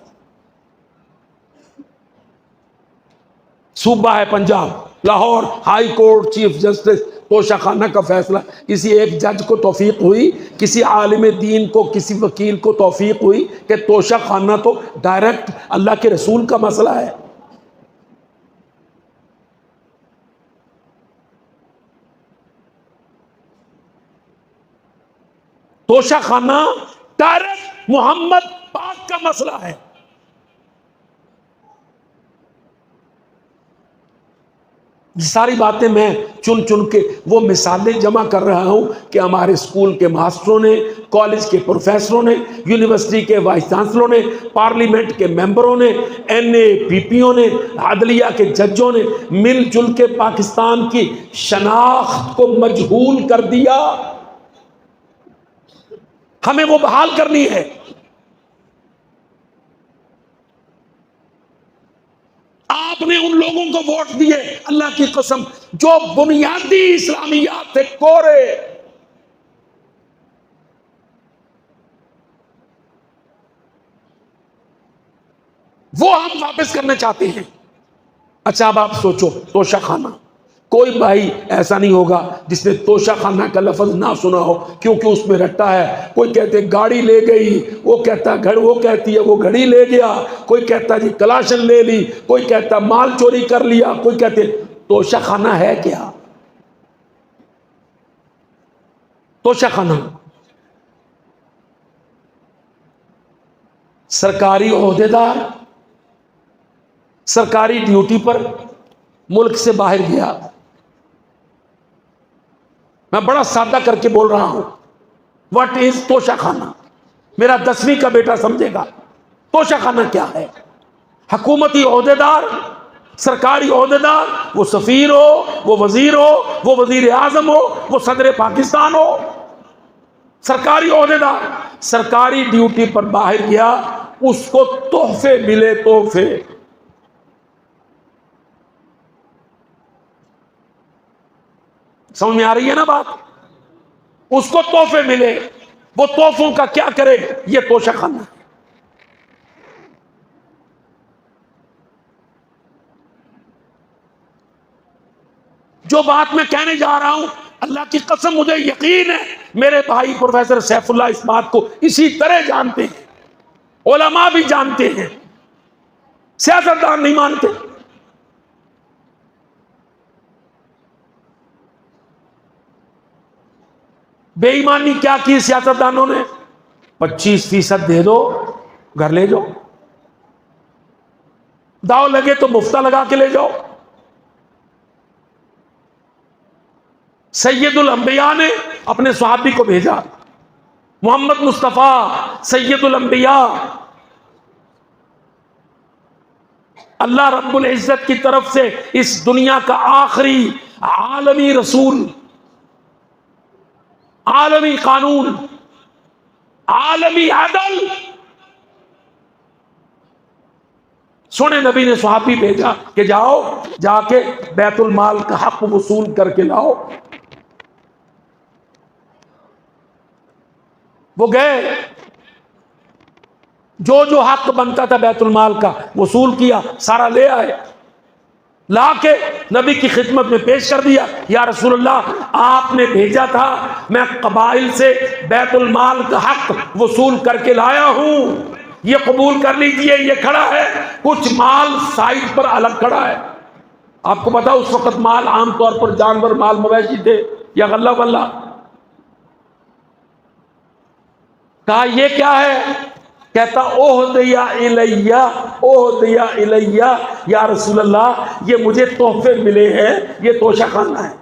सूबा है Punjab, Lahore high court chief justice तोशा खाना का फैसला किसी एक जज को तौफीक हुई, किसी आलिम दीन को, किसी वकील को तौफीक हुई कि तोशा खाना तो डायरेक्ट अल्लाह के रसूल का मसला है। तोशा खाना डायरेक्ट मोहम्मद पाक का मसला है। सारी बातें मैं चुन चुन के वो मिसालें जमा कर रहा हूं कि हमारे स्कूल के मास्टरों ने, कॉलेज के प्रोफेसरों ने, यूनिवर्सिटी के वाइस चांसलरों ने, पार्लियामेंट के मेंबरों ने, NAPPO ने, अदलिया के जजों ने मिलजुल के पाकिस्तान की शनाख्त को मजहूल कर दिया। हमें वो बहाल करनी है। आपने उन लोगों को वोट दिए, अल्लाह की कसम, जो बुनियादी इस्लामियात थे कोरे। वो हम वापस करना चाहते हैं। अच्छा अब आप सोचो, तोशा खाना, कोई भाई ऐसा नहीं होगा जिसने तोशा खाना का लफ्ज ना सुना हो, क्योंकि उसमें रट्टा है। कोई कहते गाड़ी ले गई, वो कहता घर, वो कहती है वो घड़ी ले गया, कोई कहता जी कलाशन ले ली, कोई कहता माल चोरी कर लिया, कोई कहते तोशा खाना है क्या? तोशा खाना सरकारी ओहदेदार सरकारी ड्यूटी पर मुल्क से बाहर गया। मैं बड़ा सादा करके बोल रहा हूं, व्हाट इज तोशा खाना? मेरा 10वीं का बेटा समझेगा तोशा खाना क्या है। हुकूमती ओहदेदार, सरकारी ओहदेदार, वो सफीर हो, वो वजीर हो, वो वजीर आजम हो, वो सदर पाकिस्तान हो, सरकारी ओहदेदार सरकारी ड्यूटी पर बाहर गया, उसको तोहफे मिले, तोहफे। समझ में आ रही है ना बात? उसको तोहफे मिले, वो तोहफों का क्या करे? ये तोशा खाना। जो बात मैं कहने जा रहा हूं, अल्लाह की कसम मुझे यकीन है मेरे भाई प्रोफेसर सैफुल्लाह इस बात को इसी तरह जानते हैं, उलमा भी जानते हैं, सियासतदान नहीं मानते। बेईमानी क्या की सियासतदानों ने? 25% दे दो, घर ले जाओ, दाव लगे तो मुफ्ता लगा के ले जाओ। सैयदुल अंबिया ने अपने सहाबी को भेजा, मोहम्मद मुस्तफा सैयदुल अंबिया, अल्लाह रब्बुल इज्जत की तरफ से इस दुनिया का आखिरी आलमी रसूल, आलमी कानून, आलमी अदल। सोने नबी ने सहाबी भेजा कि जाओ, जाके बैतुल माल का हक वसूल करके लाओ। वो गए, जो जो हक बनता था बैतुल माल का वसूल किया, सारा ले आए, लाके नबी की खिदमत में पेश कर दिया। या रसूलुल्लाह, आपने भेजा था, मैं कबाइल से बैतुल माल का हक वसूल करके लाया हूं, ये कबूल कर लीजिए। ये खड़ा है, कुछ माल साइड पर अलग खड़ा है। आपको पता उस वक्त माल आमतौर पर जानवर, माल मवेशी थे या गल्ला वल्ला। कहा ये क्या है? कहता ओह दिया इलैया, ओह दिया इलैया, या रसूलल्लाह ये मुझे तोहफे मिले हैं, ये तोशा खाना है।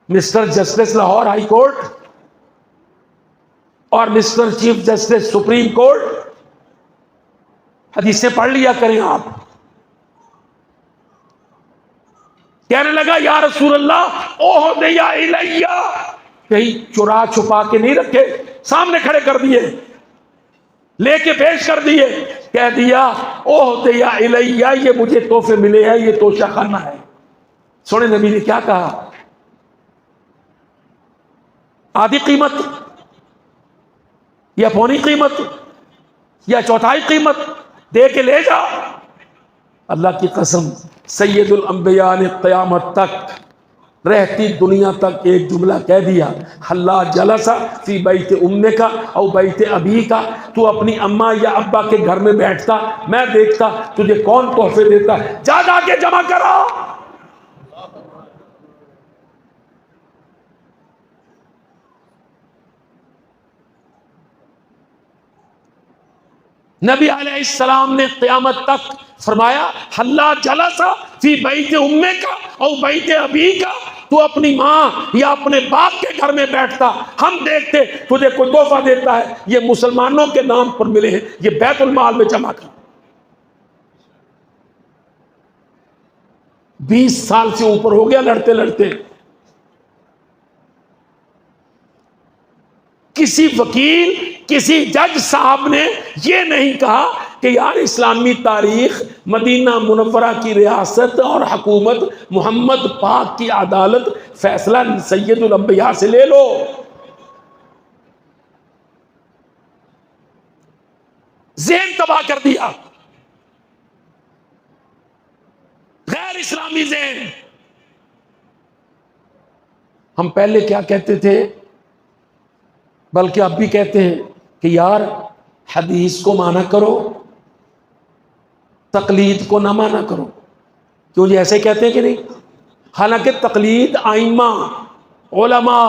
Mister justice Lahore high court और mister chief justice supreme court, हदीसें पढ़ लिया करें आप। कहने लगा या रसूलल्लाह ओह दिया इलैया, कहीं चुरा छुपा के नहीं रखे, सामने खड़े कर दिए, लेके पेश कर दिए, कह दिया ओह दिया इलैया, ये मुझे तोहफे मिले हैं, ये तोशा खाना है। सोने नबी ने क्या कहा? आधी कीमत या पौनी कीमत या चौथाई कीमत दे के ले जा। अल्लाह की कसम, सैयदुल अंबिया ने क़यामत तक, रहती दुनिया तक एक जुमला कह दिया, हल्ला जलसा फी बैत उम्मे का और बैत अबी का, तू अपनी अम्मा या अब्बा के घर में बैठता, मैं देखता तुझे कौन तोहफे देता, जा जाके जमा करा। नबी अलैहिस्सलाम ने क़यामत तक फरमाया, हल्ला जलसा फी बैत उम्मे का और बैत अबी का, तू अपनी माँ या अपने बाप के घर में बैठता, हम देखते तुझे कोई तोहफा देता है, ये मुसलमानों के नाम पर मिले हैं, ये बैतुल माल में जमा कर। 20 साल से ऊपर हो गया लड़ते लड़ते। किसी वकील, किसी जज साहब ने यह नहीं कहा कि यार इस्लामी तारीख, मदीना मुनव्वरा की रियासत और हुकूमत, मोहम्मद पाक की अदालत, फैसला सैयदुल अंबिया से ले लो। ज़हन तबाह कर दिया, गैर इस्लामी ज़हन। हम पहले क्या कहते थे, बल्कि अब भी कहते हैं कि यार हदीस को माना करो, तकलीद को ना माना करो। क्यों जी, ऐसे कहते हैं कि नहीं? हालांकि तकलीद आइम्मा, उलमा,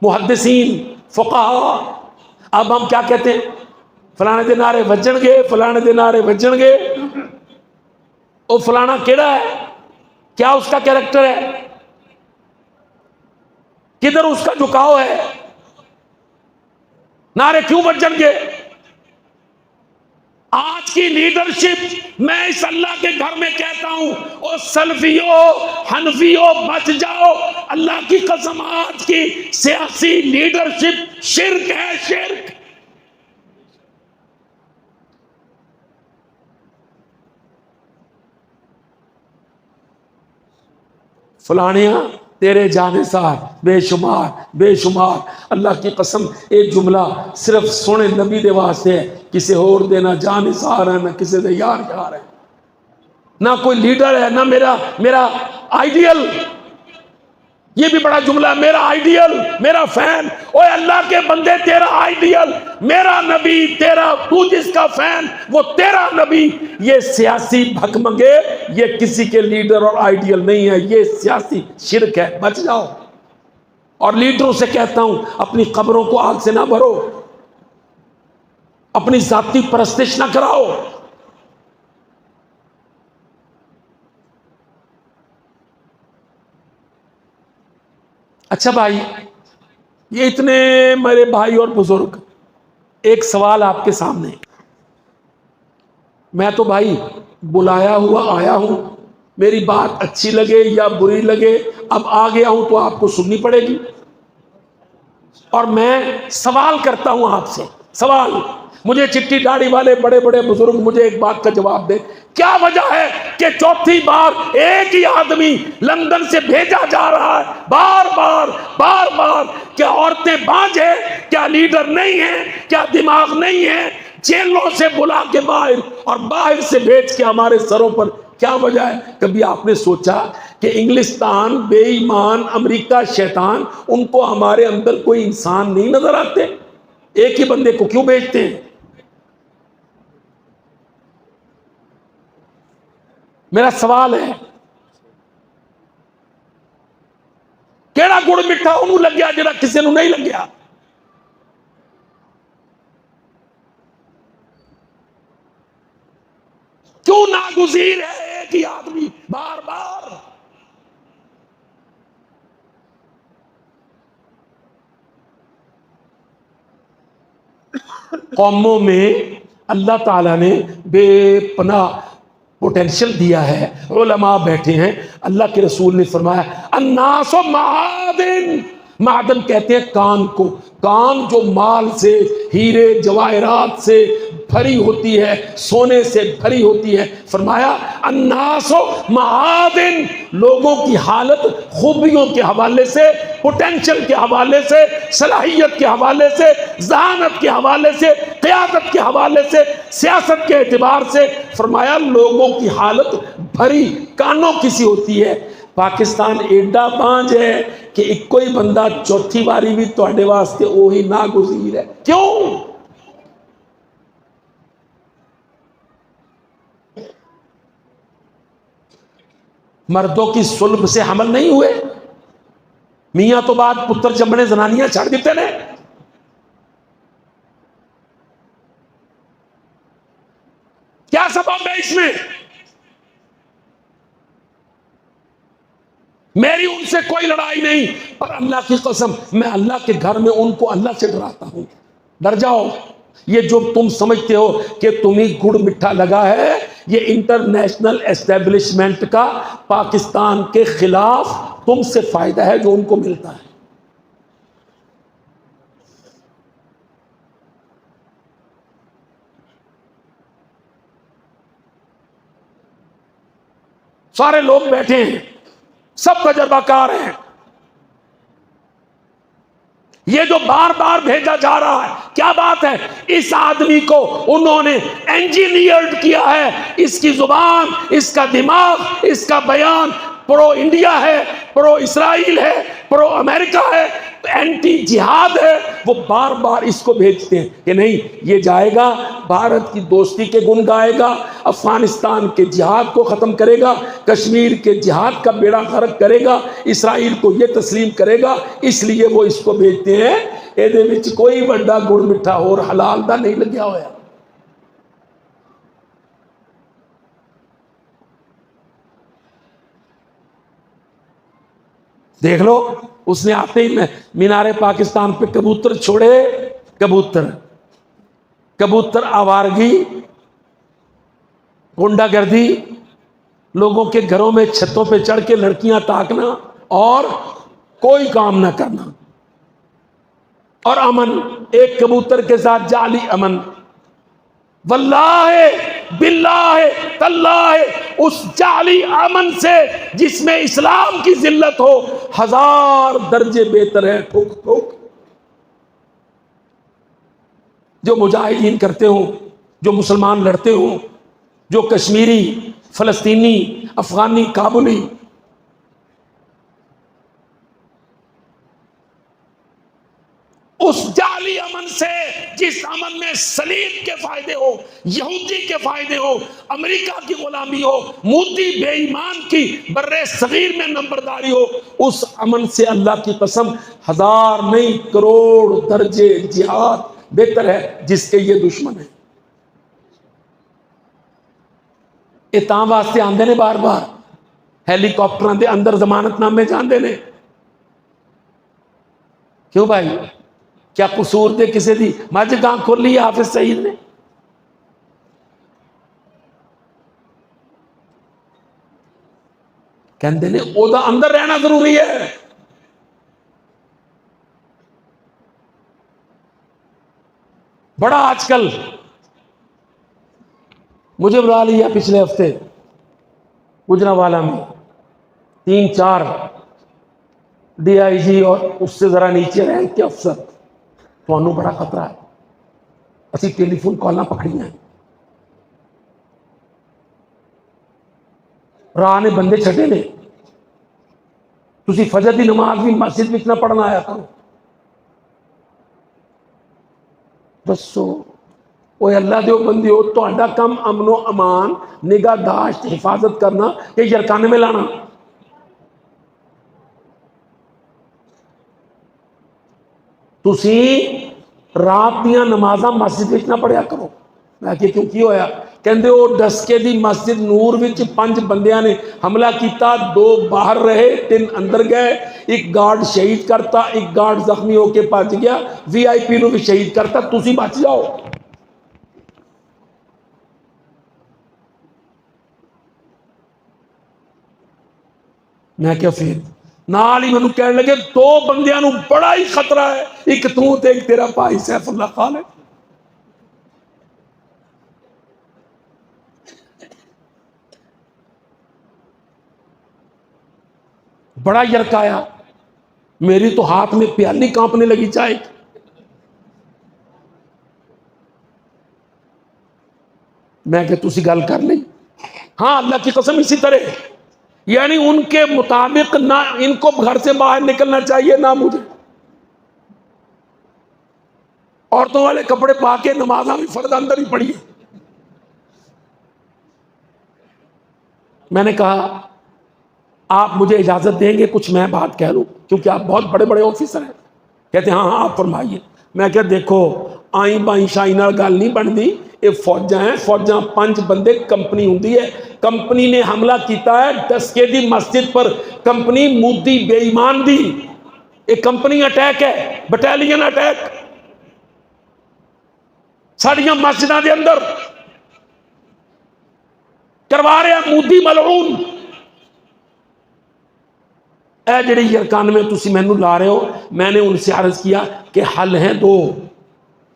मुहद्दिसीन, फुक़हा। अब हम क्या कहते हैं, फलाने दिन नारे बजणगे, फलाने दिन नारे बजणगे। वो फलाना केड़ा है, क्या उसका कैरेक्टर है, किधर उसका झुकाव है, नारे क्यों बजणगे? आज की लीडरशिप, मैं इस अल्लाह के घर में कहता हूं, ओ सल्फियों, हनफियों, बच जाओ। अल्लाह की कसम, आज की सियासी लीडरशिप शिर्क है, शिर्क। फलानिया तेरे जानिसार बेशुमार बेशुमार। अल्लाह की कसम, एक जुमला सिर्फ सोने नबी दे वास्ते है, किसी होर दे ना जानिसार है, ना किसी दे यार यार है, ना कोई लीडर है, ना मेरा मेरा आइडियल। ये भी बड़ा जुमला है, मेरा आइडियल, मेरा फैन। ओए अल्लाह के बंदे, तेरा आइडियल मेरा नबी, तेरा तू जिसका फैन वो तेरा नबी। ये सियासी भकमगे, ये किसी के लीडर और आइडियल नहीं है, ये सियासी शिर्क है, बच जाओ। और लीडरों से कहता हूं, अपनी कब्रों को आग से ना भरो, अपनी जाती परस्तिश ना कराओ। अच्छा भाई, ये इतने मेरे भाई और बुजुर्ग, एक सवाल आपके सामने। मैं तो भाई बुलाया हुआ आया हूं, मेरी बात अच्छी लगे या बुरी लगे, अब आ गया हूं तो आपको सुननी पड़ेगी। और मैं सवाल करता हूं आपसे, सवाल। मुझे चिट्टी दाढ़ी वाले बड़े बड़े बुजुर्ग मुझे एक बात का जवाब दे, क्या वजह है कि चौथी बार एक ही आदमी लंदन से भेजा जा रहा है, बार बार बार बार? क्या औरतें बांझ है, क्या लीडर नहीं है, क्या दिमाग नहीं है? जेलों से बुला के बाहर और बाहर से भेज के हमारे सरों पर, क्या वजह है? कभी आपने सोचा कि इंग्लिस्तान बेईमान, अमेरिका शैतान, उनको हमारे अंदर कोई इंसान नहीं नजर आते? एक ही बंदे को क्यों भेजते हैं? मेरा सवाल है, केड़ा गुड़ मिठा उन्होंने लग गया जरा किसी को नहीं लग गया? क्यों नागुज़ीर है एक ही आदमी बार बार? कौमों में अल्लाह ताला ने बेपनाह पोटेंशियल दिया है, उलमा बैठे हैं। अल्लाह के रसूल ने फरमाया, अन्नासो मादिन, मादन कहते हैं कान को, कान जो माल से, हीरे जवाहरात से भरी होती है, सोने से भरी होती है। फरमाया अन्नासो मादिन, लोगों की हालत खूबियों के हवाले से, पोटेंशियल के हवाले से, सलाहियत के हवाले से, जहानत के हवाले से, क़यादत के हवाले से, सियासत के एतबार से, फरमाया लोगों की हालत भरी कानों की सी होती है। पाकिस्तान एडा बांझ है कि इको ही बंदा चौथी बारी भी तुहाडे वास्ते वही नागुज़ीर है। क्यों? मर्दों की सुल्ब से हमल नहीं हुए, मियाँ तो बाद पुत्र जमने जनानियां छड़ देते ने। क्या सबब है इसमें? मेरी उनसे कोई लड़ाई नहीं, पर अल्लाह की कसम, मैं अल्लाह के घर में उनको अल्लाह से डराता हूं। डर जाओ। ये जो तुम समझते हो कि तुम्हें गुड़ मिठा लगा है, ये इंटरनेशनल एस्टेब्लिशमेंट का पाकिस्तान के खिलाफ तुमसे फायदा है जो उनको मिलता है। सारे लोग बैठे हैं, सब तजर्बाकार हैं। ये जो बार बार भेजा जा रहा है। क्या बात है, इस आदमी को उन्होंने इंजीनियर्ड किया है, इसकी जुबान, इसका दिमाग, इसका बयान प्रो इंडिया है, प्रो इसराइल है, प्रो अमेरिका है, एंटी जिहाद है। वो बार बार इसको भेजते हैं कि नहीं ये जाएगा, भारत की दोस्ती के गुण गाएगा, अफगानिस्तान के जिहाद को खत्म करेगा, कश्मीर के जिहाद का बेड़ा गर्क करेगा, इसराइल को ये तस्लीम करेगा, इसलिए वो इसको भेजते हैं। ਇਹਦੇ ਵਿੱਚ कोई बड़ा गुड़ मिठा और हलाल दा नहीं लग्या होया। देख लो, उसने आते ही मीनारे पाकिस्तान पे कबूतर छोड़े, कबूतर आवारगी, गुंडागर्दी, लोगों के घरों में छतों पे चढ़ के लड़कियां ताकना और कोई काम ना करना, और अमन, एक कबूतर के साथ जाली अमन। वल्लाह बिल्लाह तल्लाह, उस जाली अमन से जिसमें इस्लाम की जिल्लत हो 1000 दर्जे बेहतर है ठोक ठोक जो मुजाहिदीन करते हो, जो मुसलमान लड़ते हो, जो कश्मीरी, फलस्तीनी, अफगानी, काबुली, उस जाली अमन से, जिस अमन में सलीब के फायदे हो, यहूदी के फायदे हो, अमेरिका की गुलामी हो, मोदी बेईमान की बर्रे सगीर में नंबरदारी हो, उस अमन से अल्लाह की कसम 1000 नहीं करोड़ दर्जे जिहाद बेहतर है जिसके ये दुश्मन है। ये तां वास्ते आंदे ने बार बार हेलीकॉप्टर के अंदर जमानतनामे जाते ने। क्यों भाई, क्या कसूर दे किसी दी मझ गां खोली हाफिज सईद ने? कहते ने ओदा अंदर रहना जरूरी है। बड़ा आजकल मुझे बुला लिया पिछले हफ्ते गुजरांवाला में 3-4 DIG और उससे जरा नीचे रैंक के अफसर, तो बड़ा खतरा है, असी टेलीफोन कॉलां पकड़ियां, राह ने बंदे छटे ने, तुसी फजर की नमाज भी मस्जिद में ना पढ़ना आया करो। दसो वो अल्लाह दे बंदे हो, तो कम अमनो अमान, निगाहदाश्त, हिफाजत करना कि यरकाने में लाना। तुसी रात दियां नमाज़ां मस्जिद विच ना पढ़िया करो। मैं कि क्यों की होया? कहंदे वो डसके दी मस्जिद नूर विच 5 बंदियां ने हमला किया, 2 बाहर रहे, 3 अंदर गए, एक गार्ड शहीद करता, एक गार्ड जख्मी होके भज गया, VIP नूं भी शहीद करता, तुसी बच जाओ। मैं क्या फिर नाल ही मैनू कह लगे 2 बंदियां नूं बड़ा ही खतरा है, एक तू ते एक तेरा भाई सैफुल्ला खान है। बड़ा यरकाया, मेरी तो हाथ में प्याली कांपने लगी चाय। मैं क्या तुसी गल कर ली? हाँ, अल्लाह की कसम इसी तरह, यानी उनके मुताबिक ना इनको घर से बाहर निकलना चाहिए ना मुझे। औरतों वाले कपड़े पाके नमाज़ा भी फर्द अंदर ही पड़ी। मैंने कहा आप मुझे इजाजत देंगे कुछ मैं बात कह लूं, क्योंकि आप बहुत बड़े बड़े ऑफिसर हैं। कहते हाँ हाँ आप फरमाइए। मैं क्या देखो आई बाई शाई नाल गल नहीं बनती, ये फौजा है, फौजा 5 बंदे कंपनी होंगी है, कंपनी ने हमला किया है डसके दी मस्जिद पर, कंपनी मोदी बेईमान दी, एक कंपनी अटैक है, बटालियन अटैक साड़ियां मस्जिदां दे अंदर करवा रहा मोदी मलऊन। ए जिहड़ी यरकान में तुसी मैनू ला रहे हो, मैंने उनसे अर्ज किया कि हल हैं 2।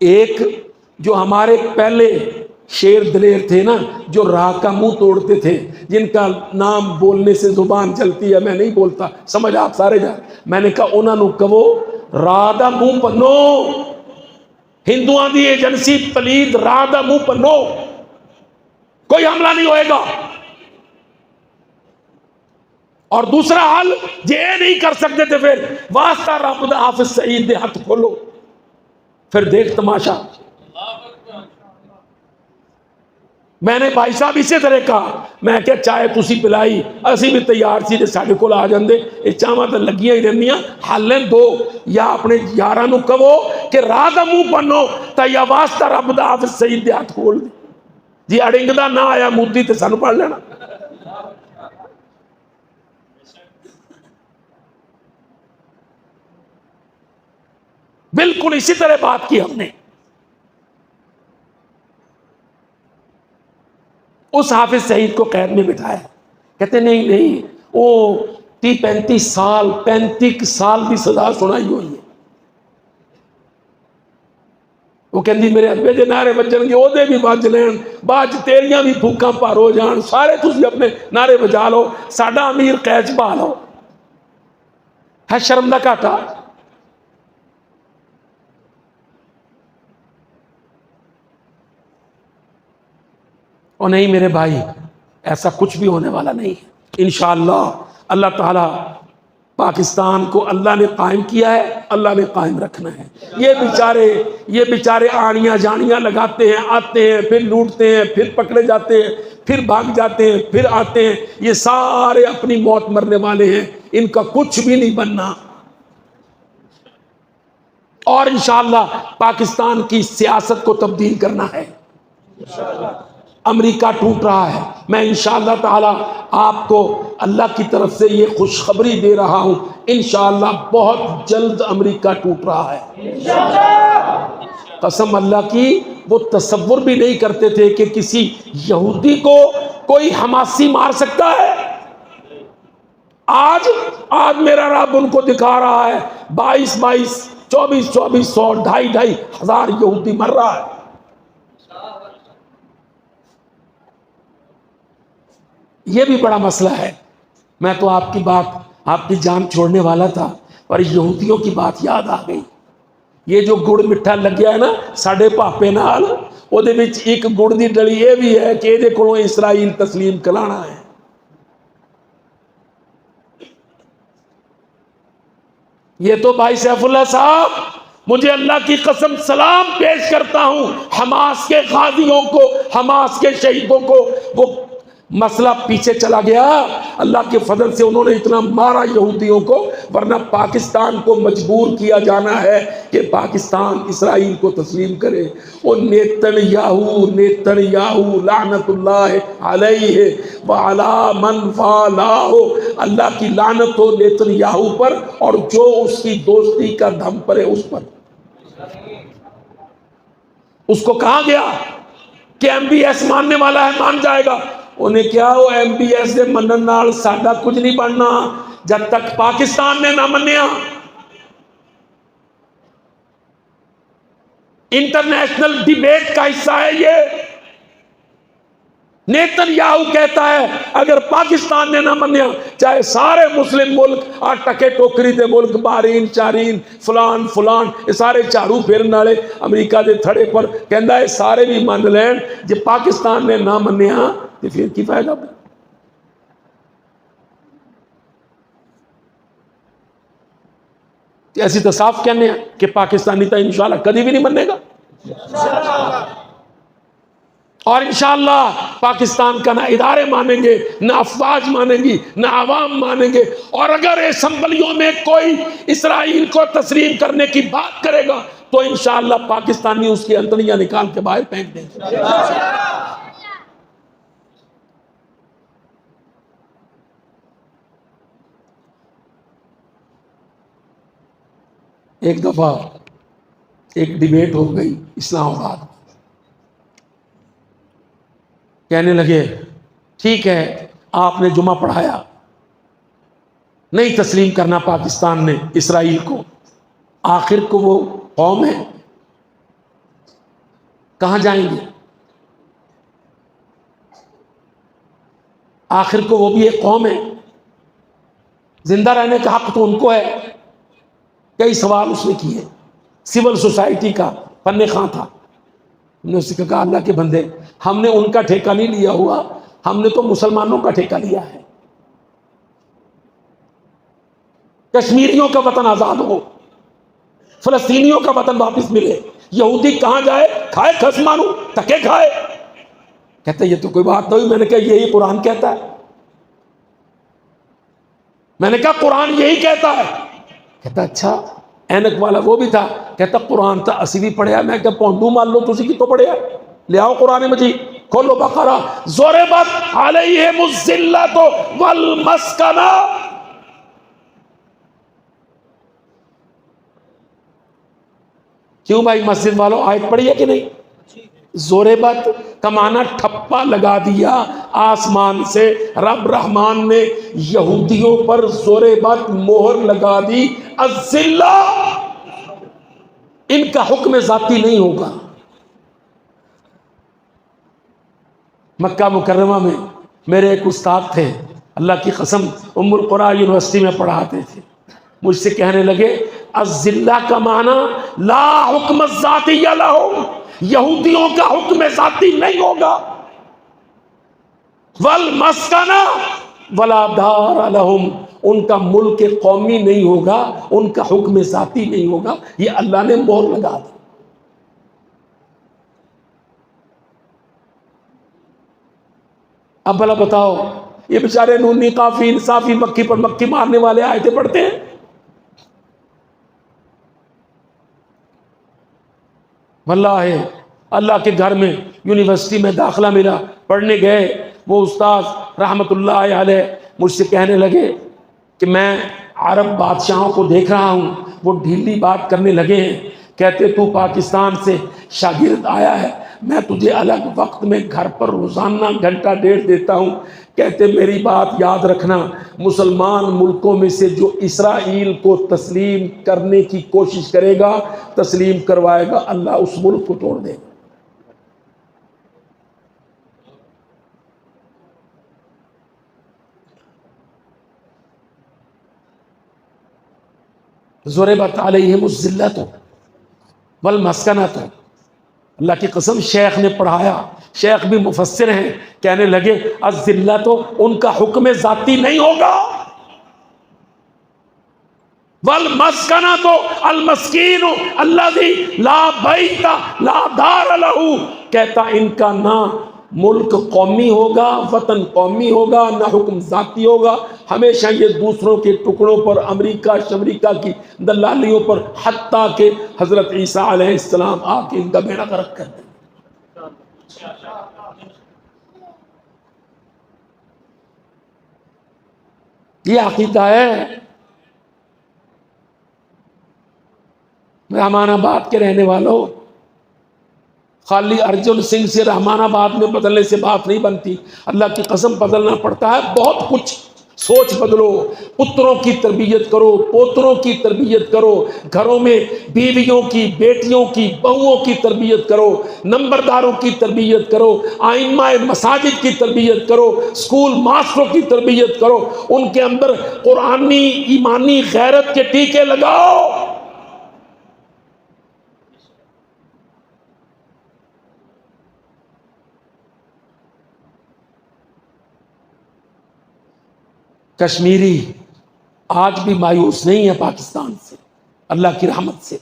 एक जो हमारे पहले शेर दलेर थे ना, जो राह का मुंह तोड़ते थे, जिनका नाम बोलने से जुबान चलती है, मैं नहीं बोलता, समझ आप सारे जा। मैंने कहा उन्होंने कहो राह दा मुंह पन्नो, हिंदुओं की एजेंसी पलीद राह दा मुंह पन्नो, कोई हमला नहीं होएगा। और दूसरा हल जे नहीं कर सकते थे फिर वास्ता रब दा हाफिज सईद दे हथ खोलो, फिर देख तमाशा। मैंने भाई साहब इसे तरह कहा, मैं क्या चाहे तुसी पिलाई असी भी तैयार सी, साढ़े कोल आ जाते। ये चाहवा तो लगियां ही रहंदियां, हल दो, या अपने यारां नूं कहो कि राह दा मुंह बनो, तो या वास्ता रब दा हाफिज सईद दे हथ खोल दे। जी अड़िंग दा ना आया मोदी तो सानू पढ़ लेना। बिल्कुल इसी तरह बात की हमने। उस हाफिज सईद को कैद में बिठाया, कहते नहीं नहीं वो 30-35 साल 35 साल की सजा सुनाई हुई है। वो कहती मेरे अब्बे के नारे बजणगे ओदे भी बज लैन, बाद तेरियां भी फूकां भर हो जान, सारे तुसीं अपने नारे बजा लो, साडा अमीर कैद पा लो। है शर्म का घाटा। और नहीं मेरे भाई, ऐसा कुछ भी होने वाला नहीं है। इंशाअल्लाह अल्लाह ताला पाकिस्तान को अल्लाह ने कायम किया है, अल्लाह ने कायम रखना है। ये बेचारे आनियाँ जानियाँ लगाते हैं, आते हैं, फिर लूटते हैं, फिर पकड़े जाते हैं, फिर भाग जाते हैं, फिर आते हैं। ये सारे अपनी मौत मरने वाले हैं, इनका कुछ भी नहीं बनना। और इंशाअल्लाह पाकिस्तान की सियासत को तब्दील करना है। अमेरिका टूट रहा है, मैं इंशाअल्लाह ताला आपको अल्लाह की तरफ से ये खुशखबरी दे रहा हूं, इंशाअल्लाह बहुत जल्द अमेरिका टूट रहा है। कसम अल्लाह की, वो तसव्वुर भी नहीं करते थे कि किसी यहूदी को कोई हमासी मार सकता है। आज मेरा रब उनको दिखा रहा है, 22-22, 24-24 सौ, 2,500 हजार यहूदी मर रहा है। ये भी बड़ा मसला है। मैं तो आपकी बात, आपकी जान छोड़ने वाला था, पर यहूदियों की बात याद आ गई। ये जो गुड़ मिठा लग गया है ना साडे भापे नाल, ओदे विच एक गुड़ दी डली ये भी है कि इहदे कोलों इसराइल तस्लीम कराना है। ये तो भाई सैफुल्लाह साहब, मुझे अल्लाह की कसम सलाम पेश करता हूं हमास के गाजियों को, हमास के शहीदों को। वो मसला पीछे चला गया, अल्लाह के फजल से उन्होंने इतना मारा यहूदियों को, वरना पाकिस्तान को मजबूर किया जाना है कि पाकिस्तान इसराइल को तस्लीम करे। वो नेतन्याहू लानतुल्लाह अलैहि व अला मन फालाहु, अल्लाह की लानत हो नेतन्याहू पर और जो उसकी दोस्ती का दम पर है उस पर। उसको कहा गया कि MBS मानने वाला है, मान जाएगा। उन्हें क्या, वो MBS के मनन नाल साडा कुछ नहीं बनना जब तक पाकिस्तान ने ना मन्निया। इंटरनेशनल डिबेट का हिस्सा है ये। नेतन्याहू कहता है अगर पाकिस्तान ने ना मन्निया, चाहे सारे मुस्लिम मुल्क और टके टोकरी के मुल्क बहरीन चारीन फलान फलान ये सारे झाड़ू फेरन वाले अमरीका के थड़े पर कहता है सारे भी मान लैन, जे पाकिस्तान ने ना मन्निया तो फिर की फायदा। ऐसी तो साफ कहने कि पाकिस्तानी तो इंशाअल्लाह कभी भी नहीं मनेगा। और इंशाअल्लाह पाकिस्तान का ना इदारे मानेंगे, ना अफवाज मानेंगी, ना आवाम मानेंगे। और अगर असम्बलियों में कोई इसराइल को तस्लीम करने की बात करेगा तो इंशाअल्लाह पाकिस्तानी उसकी अंतड़ियां निकाल के बाहर फेंक देंगे। एक दफा एक डिबेट हो गई इस्लामाबाद, कहने लगे ठीक है आपने जुमा पढ़ाया, नहीं तस्लीम करना पाकिस्तान ने इसराइल को, आखिर को वो कौम है, कहां जाएंगे? आखिर को वो भी एक कौम है, जिंदा रहने का हक तो उनको है। कई सवाल उसने किए। सिविल सोसाइटी का पन्ने खां था। हमने उससे कहा अल्लाह के बंदे, हमने उनका ठेका नहीं लिया हुआ, हमने तो मुसलमानों का ठेका लिया है। कश्मीरियों का वतन आजाद हो, फलस्तीनियों का वतन वापस मिले, यहूदी कहां जाए, खाए खस मानू तके खाए। कहते ये तो कोई बात नहीं। मैंने कहा यही कुरान कहता है। मैंने कहा कुरान यही कहता है। कहता अच्छा, ऐनक वाला वो भी था। कहता कुरान था असी भी पढ़िया। मैं क्या पौंडू मान लो तुसी कितो पढ़िया, ले आओ कुरान मजीद, खोलो बकरा। ज़ुरिबत अलैहिमुज़्ज़िल्लतु वल मस्कना। क्यों भाई मस्जिद वालों, आयत पढ़ी है कि नहीं? ज़ुरिबत का माना ठप्पा लगा दिया आसमान से। रब रहमान ने यहूदियों पर ज़ुरिबत मोहर लगा दी। अज़्ज़िल्ला, इनका हुक्म ज़ाती नहीं होगा। मक्का मुकर्रमा में मेरे एक उस्ताद थे, अल्लाह की कसम, उम्मुल कुरा यूनिवर्सिटी में पढ़ाते थे। मुझसे कहने लगे अज़्ज़िल्ला का माना ला हुक्म ज़ाती लहुम, यहूदियों का हुक्म ज़ाती नहीं होगा। वल मस्कना वला दार लहुम, उनका मुल्क कौमी नहीं होगा, उनका हुक्म ज़ाती नहीं होगा। ये अल्लाह ने मोहर लगा दी। अब भला बताओ, ये बेचारे नूनी काफी इंसाफी मक्खी पर मक्खी मारने वाले आयतें पढ़ते हैं। वल्लाह अल्लाह के घर में यूनिवर्सिटी में दाखिला मिला, पढ़ने गए। वो उस्ताद रहमतुल्लाह अलैह मुझसे कहने लगे कि मैं अरब बादशाहों को देख रहा हूँ, वो ढीली बात करने लगे हैं। कहते तू पाकिस्तान से शागिर्द आया है, मैं तुझे अलग वक्त में घर पर रोज़ाना घंटा डेढ़ देता हूँ। कहते मेरी बात याद रखना, मुसलमान मुल्कों में से जो इसराइल को तस्लीम करने की कोशिश करेगा, तस्लीम करवाएगा, अल्लाह उस मुल्क को तोड़ देगा। ज़ुरिबत अलैहिमुज़्ज़िल्लतु वल मस्कनतु, अल्लाह की कसम शेख ने पढ़ाया, शेख भी मुफस्सिर हैं। कहने लगे अज़्ज़िल्ला तो उनका हुक्म ज़ाती नहीं होगा, वल मस्कना तो अल मस्कीन अल्लज़ी ला बैता ला दार लहू, कहता इनका ना मुल्क कौमी होगा, वतन कौमी होगा, ना हुक्म ज़ाती होगा। हमेशा ये दूसरों के टुकड़ों पर, अमेरिका शमरीका की दलालियों पर, हत्ता के हज़रत ईसा अलैहिस्सलाम आके इनका बेड़ा गर्क कर दें। ये अकीदा है। रहमानाबाद के रहने वालों, खाली अर्जुन सिंह से रहमानाबाद में बदलने से बात नहीं बनती, अल्लाह की कसम बदलना पड़ता है बहुत कुछ। सोच बदलो, पुत्रों की तरबियत करो, पोतरों की तरबियत करो, घरों में बीवियों की, बेटियों की, बहुओं की तरबियत करो, नंबरदारों की तरबियत करो, आइम्माए मसाजिद की तरबियत करो, स्कूल मास्टरों की तरबियत करो, उनके अंदर कुरानी ईमानी गैरत के टीके लगाओ। कश्मीरी आज भी मायूस नहीं है पाकिस्तान से, अल्लाह की रहमत से।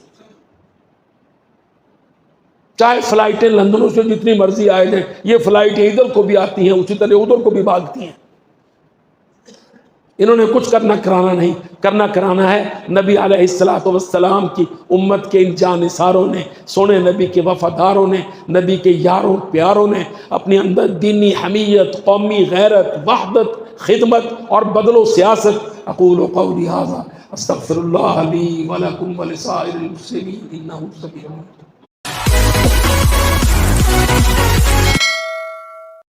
चाहे फ्लाइटें लंदनों से जितनी मर्जी आए जाए, ये फ्लाइटें इधर को भी आती हैं, उसी तरह उधर को भी भागती हैं। इन्होंने कुछ करना कराना है नबी अलैहिस्सलातु वस्सलाम की उम्मत के इन जानिसारों ने, सोने नबी के वफादारों ने, नबी के यारों प्यारों ने अपने अंदर दीनी हमीयत, कौमी गैरत, वहदत, खिदमत और बदलो सियासत। अक़ूलु क़ौली हाज़ा अस्तग़फ़िरुल्लाह ली व लकुम व लिसाइरिल मुस्लिमीन इन्नहु समीउन।